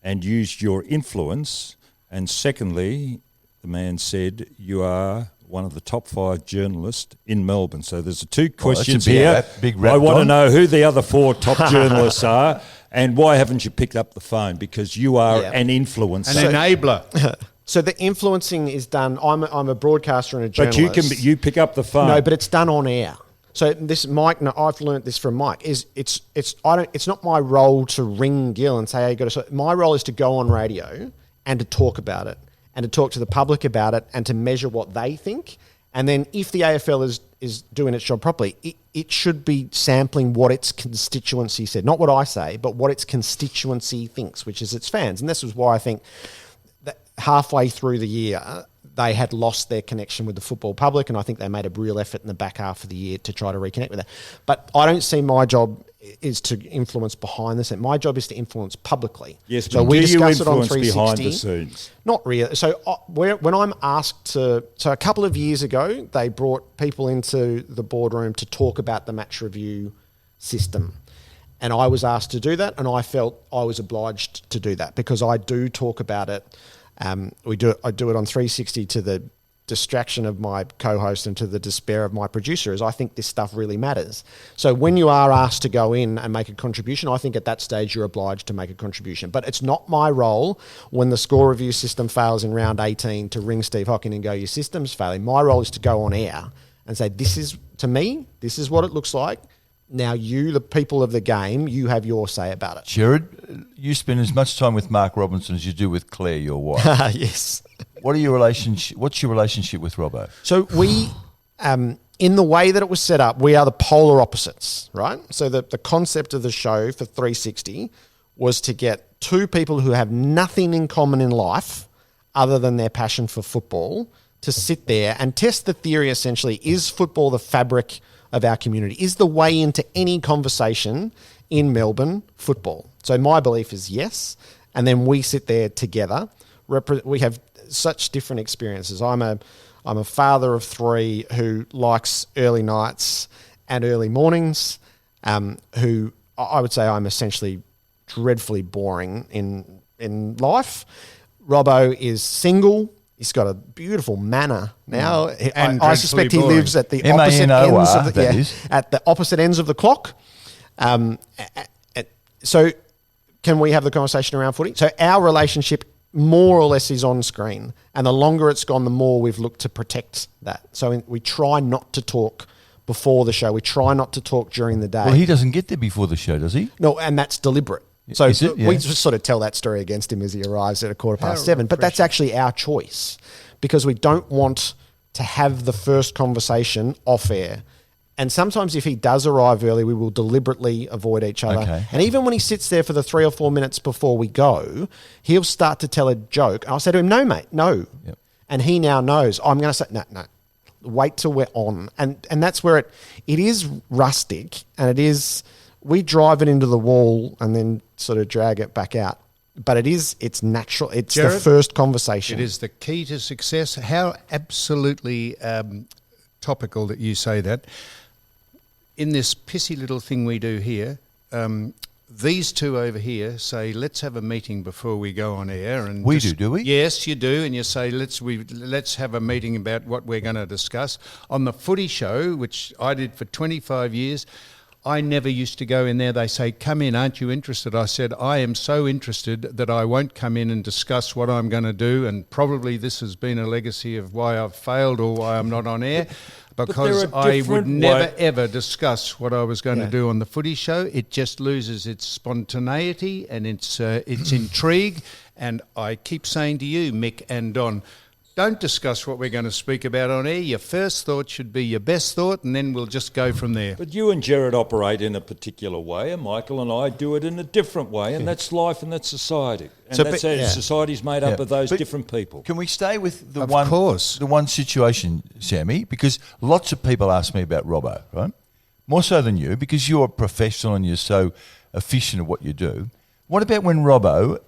and used your influence? And secondly, the man said you are one of the top 5 journalists in Melbourne. So there's 2 questions here. I want to know who the other 4 top journalists are and why haven't you picked up the phone? Because you are an influencer. An enabler. So the influencing is done. I'm a broadcaster and a journalist. But you pick up the phone. No, but it's done on air. So this Mike, no, I've learnt this from Mike. It's not my role to ring Gil and say, hey, you got to. So my role is to go on radio and to talk about it, and to talk to the public about it, and to measure what they think. And then if the AFL is doing its job properly, it should be sampling what its constituency said. Not what I say, but what its constituency thinks, which is its fans. And this was why I think that halfway through the year, they had lost their connection with the football public, and I think they made a real effort in the back half of the year to try to reconnect with that. But I don't see my job is to influence behind the scenes. My job is to influence publicly. Yes, so but we do you discuss it on influence 360. behind the scenes? Not really. So when I'm asked to... So a couple of years ago, they brought people into the boardroom to talk about the match review system. And I was asked to do that, and I felt I was obliged to do that because I do talk about it. I do it on 360 to the distraction of my co-host and to the despair of my producer, is I think this stuff really matters. So when you are asked to go in and make a contribution, I think at that stage you're obliged to make a contribution. But it's not my role when the score review system fails in round 18 to ring Steve Hocking and go, your system's failing. My role is to go on air and say, this is what it looks like. Now you, the people of the game, you have your say about it. Gerard, you spend as much time with Mark Robinson as you do with Claire, your wife. Yes. What's your relationship with Robbo? So we, in the way that it was set up, we are the polar opposites, right? So the concept of the show for 360 was to get 2 people who have nothing in common in life other than their passion for football to sit there and test the theory, essentially, is football the fabric of our community? Is the way into any conversation in Melbourne football? So my belief is yes. And then we sit there together. We have such different experiences. I'm a father of 3 who likes early nights and early mornings, who I would say I'm essentially dreadfully boring in life. Robbo is single. He's got a beautiful manner now. And I suspect he dreadfully lives at the boring. opposite MANOR, ends of the, that is. at the opposite ends of the clock. So can we have the conversation around footy? So our relationship more or less is on screen, and the longer it's gone, the more we've looked to protect that. So we try not to talk before the show. We try not to talk during the day. Well, he doesn't get there before the show, does he? No, and that's deliberate. So Is it? Yeah. we just sort of tell that story against him as he arrives at 7:15. But that's actually our choice, because we don't want to have the first conversation off air. And sometimes if he does arrive early, we will deliberately avoid each other. Okay. And even when he sits there for the 3 or 4 minutes before we go, he'll start to tell a joke. I'll say to him, no, mate, no. Yep. And he now knows. I'm going to say, no, wait till we're on. And that's where it is rustic, and it is, we drive it into the wall and then sort of drag it back out. But it's natural. It's Gerard, the first conversation. It is the key to success. How absolutely topical that you say that. In this pissy little thing we do here, these two over here say, let's have a meeting before we go on air. And We do we? Yes, you do. And you say, let's have a meeting about what we're going to discuss. On the footy show, which I did for 25 years, I never used to go in there. They say, come in, aren't you interested? I said, I am so interested that I won't come in and discuss what I'm going to do. And probably this has been a legacy of why I've failed or why I'm not on air. Because I would never, ever discuss what I was going to do on the footy show. It just loses its spontaneity and its intrigue. And I keep saying to you, Mick and Don, don't discuss what we're going to speak about on air. Your first thought should be your best thought, and then we'll just go from there. But you and Gerard operate in a particular way, and Michael and I do it in a different way, and that's life and that's society. And So, that's but- how society's made up of those But different people. Can we stay with the Of one course. the one situation, Sammy? Because lots of people ask me about Robbo, right? More so than you, because you're a professional and you're so efficient at what you do. What about when Robbo?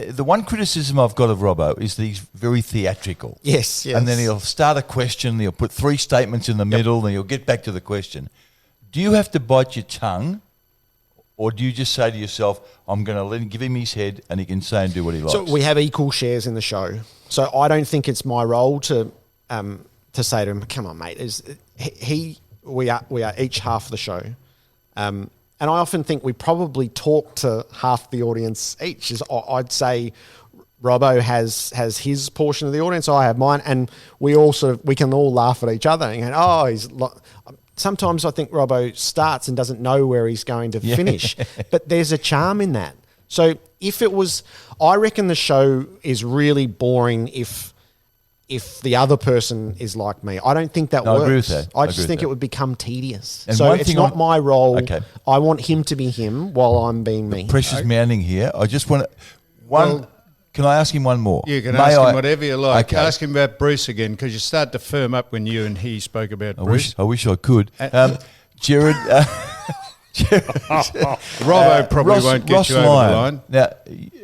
The one criticism I've got of Robbo is that he's very theatrical. Yes. And then he'll start a question, he'll put 3 statements in the middle, and he'll get back to the question. Do you have to bite your tongue, or do you just say to yourself, I'm going to give him his head and he can say and do what he likes? So we have equal shares in the show. So I don't think it's my role to say to him, "Come on, mate." We are each half the show, and I often think we probably talk to half the audience each. I'd say Robbo has his portion of the audience, I have mine, and we can all laugh at each other and go, sometimes I think Robbo starts and doesn't know where he's going to finish, but there's a charm in that. So I reckon the show is really boring if the other person is like me. I don't think that works. I agree with that. I just think it would become tedious. And so one it's thing not my role. Okay. I want him to be him while I'm being me. Pressure's mounting here. I just want to... Can I ask him one more? You can May ask I- him whatever you like. Okay. Ask him about Bruce again, because you start to firm up when you and he spoke about Bruce. I wish I could. Jared... Robbo probably won't get Ross you over Lyon. the line. Now,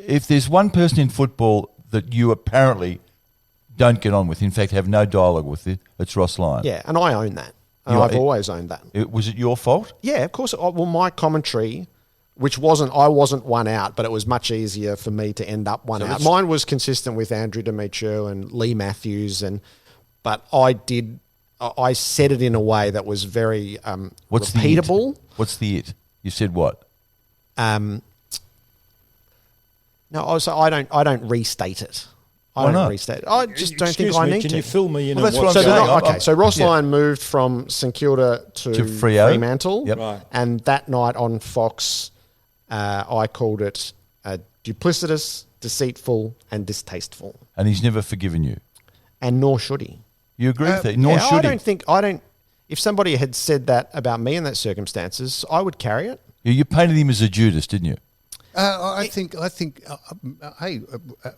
if there's one person in football that you apparently don't get on with, in fact have no dialogue with, it's Ross Lyon. Yeah, and I own that. And You- I've always owned that. Was it your fault? Yeah, of course. Well, my commentary, I wasn't one out, but it was much easier for me to end up one out. Mine was consistent with Andrew Demetrio and Lee Matthews, but I said it in a way that was very What's repeatable. The it? What's the it? You said what? No, I don't restate it. I Why don't not? restate it. I just don't think Excuse I me, need can to. you fill me in Well, on that's what's what I'm going saying. on? Okay, so Ross Yeah. Lyon moved from St Kilda to Freo. Fremantle, Yep. Right. and that night on Fox, I called it duplicitous, deceitful, and distasteful, And he's never forgiven you. and nor should he. You agree with that? Nor Yeah, should I don't. If somebody had said that about me in those circumstances, I would carry it. he? You painted him as a Judas, didn't you? I think. Hey,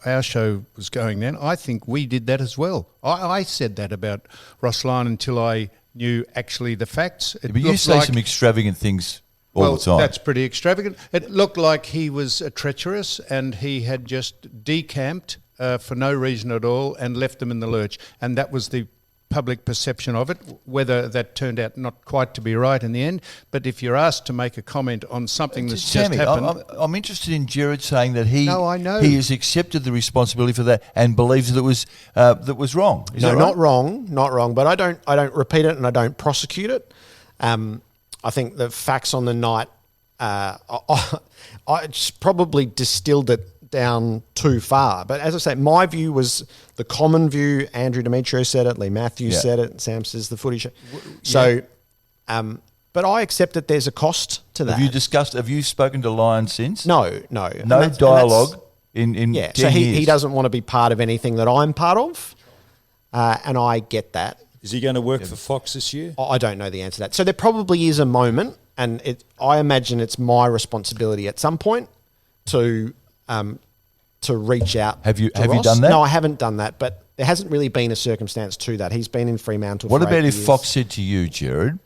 our show was going then. I think we did that as well. I said that about Ross Lyon until I knew actually the facts. It But you looked say like- some extravagant things all the time. That's pretty extravagant. It looked like he was treacherous and he had just decamped for no reason at all and left them in the lurch. And that was the public perception of it, whether that turned out not quite to be right in the end. But if you're asked to make a comment on something that's Sammy, just happened... I'm interested in Gerard saying that he No, I know. he has accepted the responsibility for that and believes that was wrong. Is that right? not wrong. But I don't repeat it and I don't prosecute it. I think the facts on the night, I just probably distilled it down too far. But as I say, my view was the common view. Andrew Demetrio said it, Lee Matthews said it, Sam says the footy show. So, but I accept that there's a cost to that. Have you spoken to Lyon since? No. No dialogue in 10 so he years. doesn't want to be part of anything that I'm part of, and I get that. Is he going to work for Fox this year? I don't know the answer to that. So there probably is a moment, and I imagine it's my responsibility at some point to reach out. Have you to Ross. done that? No, I haven't done that, but there hasn't really been a circumstance to that. He's been in Fremantle What for about 8 if years. Fox said to you, Gerard,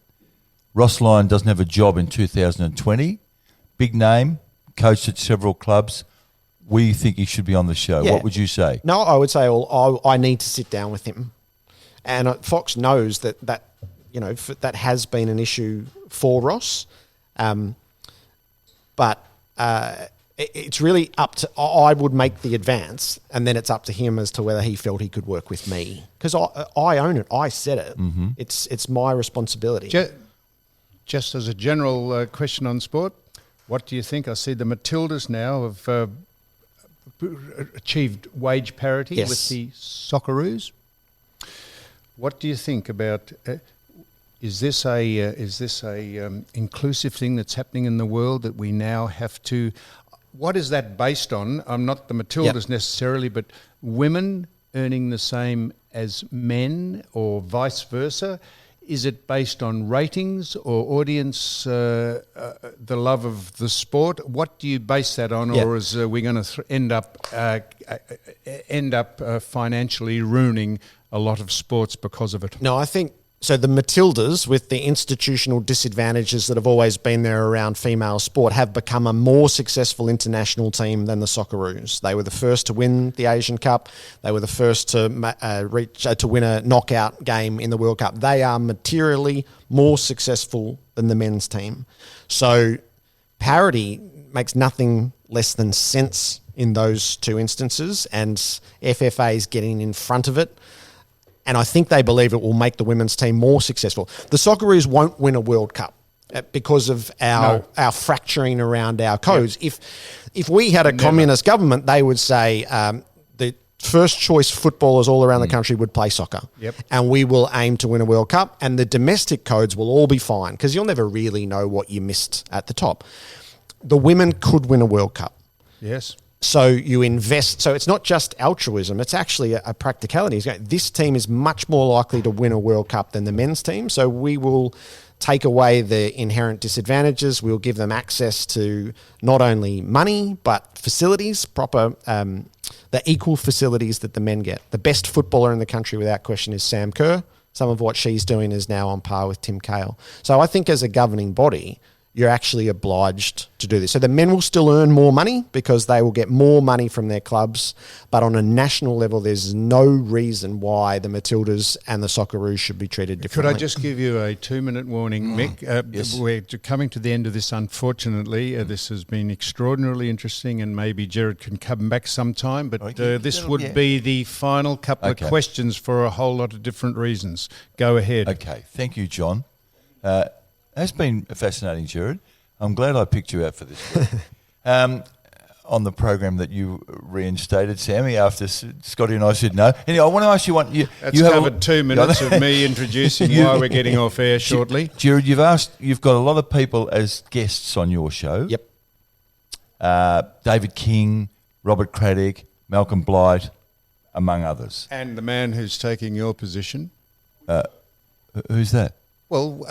Ross Lyon doesn't have a job in 2020, big name, coached at several clubs, we think he should be on the show. Yeah. What would you say? No, I would say, well, I need to sit down with him. And Fox knows that that has been an issue for Ross. But it's really up to... I would make the advance, and then it's up to him as to whether he felt he could work with me. Because I own it. I said it. Mm-hmm. It's my responsibility. Just as a general question on sport, what do you think? I see the Matildas now have achieved wage parity with the Socceroos. What do you think about? Is this a inclusive thing that's happening in the world that we now have to? What is that based on? I'm not the Matildas necessarily, but women earning the same as men, or vice versa. Is it based on ratings or audience, the love of the sport? What do you base that on, or is we going to end up financially ruining a lot of sports because of it? No, I think so. The Matildas, with the institutional disadvantages that have always been there around female sport, have become a more successful international team than the Socceroos. They were the first to win the Asian Cup. They were the first to win a knockout game in the World Cup. They are materially more successful than the men's team. So parity makes nothing less than sense in those two instances, and FFA is getting in front of it. And I think they believe it will make the women's team more successful. The Socceroos won't win a World Cup because of our fracturing around our codes. Yep. If we had a communist government, they would say the first choice footballers all around the country would play soccer. Yep. And we will aim to win a World Cup, and the domestic codes will all be fine because you'll never really know what you missed at the top. The women could win a World Cup. Yes. So you invest. So it's not just altruism. It's actually a practicality. This team is much more likely to win a World Cup than the men's team. So we will take away the inherent disadvantages. We'll give them access to not only money, but facilities, proper, the equal facilities that the men get. The best footballer in the country, without question, is Sam Kerr. Some of what she's doing is now on par with Tim Cahill. So I think as a governing body, you're actually obliged to do this. So the men will still earn more money because they will get more money from their clubs. But on a national level, there's no reason why the Matildas and the Socceroos should be treated differently. Could I just give you a 2-minute warning, Mick? Yes. We're coming to the end of this, unfortunately. This has been extraordinarily interesting, and maybe Gerard can come back sometime. But this would be the final couple of questions for a whole lot of different reasons. Go ahead. Okay. Thank you, John. It's been fascinating, Gerard. I'm glad I picked you out for this week. On the program that you reinstated, Sammy, after Scotty and I said no. Anyway, I want to ask you one. That's covered 2 minutes of me introducing why we're getting off air shortly. Gerard, you've got a lot of people as guests on your show. Yep. David King, Robert Craddock, Malcolm Blight, among others. And the man who's taking your position. Who's that? Well,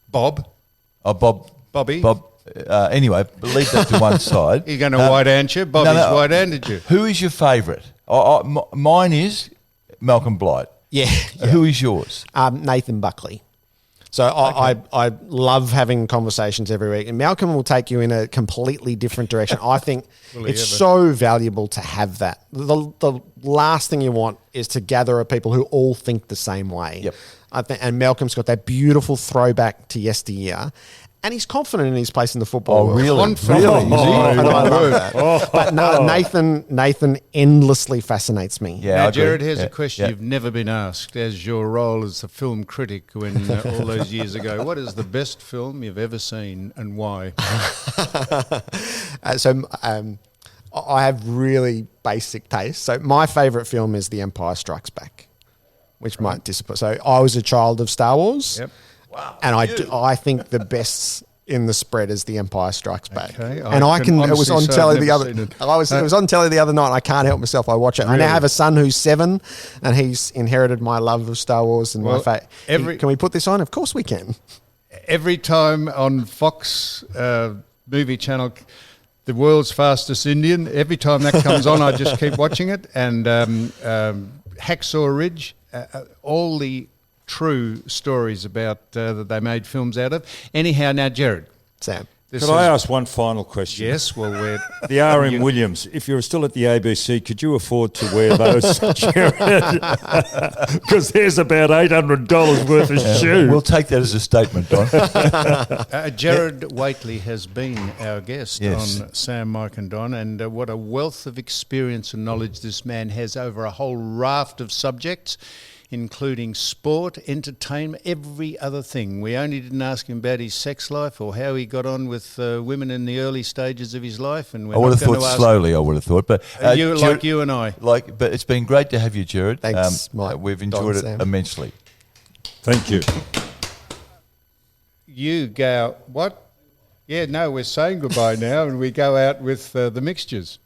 Bob. Oh, Bobby. Bob. Anyway, leave that to one side. You're going to white-hand you? Bobby's white-handed you. Who is your favourite? Mine is Malcolm Blight. Yeah. Who is yours? Nathan Buckley. So I love having conversations every week, and Malcolm will take you in a completely different direction. I think it's so valuable to have that. The last thing you want is to gather a people who all think the same way. Yep. And Malcolm's got that beautiful throwback to yesteryear. And he's confident in his place in the football world. Really? Confident. Really? Is he? And I love that. But no, Nathan endlessly fascinates me. Yeah, I Now, agree. Gerard, here's Yeah, a question yeah. you've never been asked as your role as a film critic when all those years ago. What is the best film you've ever seen and why? I have really basic taste. So my favourite film is The Empire Strikes Back, which might disappoint. So I was a child of Star Wars. Yep. Wow. And I think the best in the spread is The Empire Strikes Back. Okay, And it was on telly the other. It was on telly the other night. And I can't help myself. I watch it. I now have a son who's 7, and he's inherited my love of Star Wars and my favorite. Can we put this on? Of course we can. Every time on Fox movie channel, The World's Fastest Indian, every time that comes on, I just keep watching it. And Hacksaw Ridge, all the true stories about that they made films out of. Anyhow, now, Gerard. Sam. Could I ask one final question? Yes, well, we're... The R.M. Williams, if you were still at the ABC, could you afford to wear those, Gerard? Because there's about $800 worth of shoes. We'll take that as a statement, Don. Gerard Whateley has been our guest Yes. on Sam, Mike and Don, and what a wealth of experience and knowledge this man has over a whole raft of subjects, including sport, entertainment, every other thing. We only didn't ask him about his sex life or how he got on with women in the early stages of his life. And I would have thought slowly, I would have thought. But like you and I. But it's been great to have you, Gerard. Thanks, Mike. We've enjoyed Don, it Sam. immensely. Thank you. You go, what? Yeah, no, we're saying goodbye now, and we go out with the mixtures.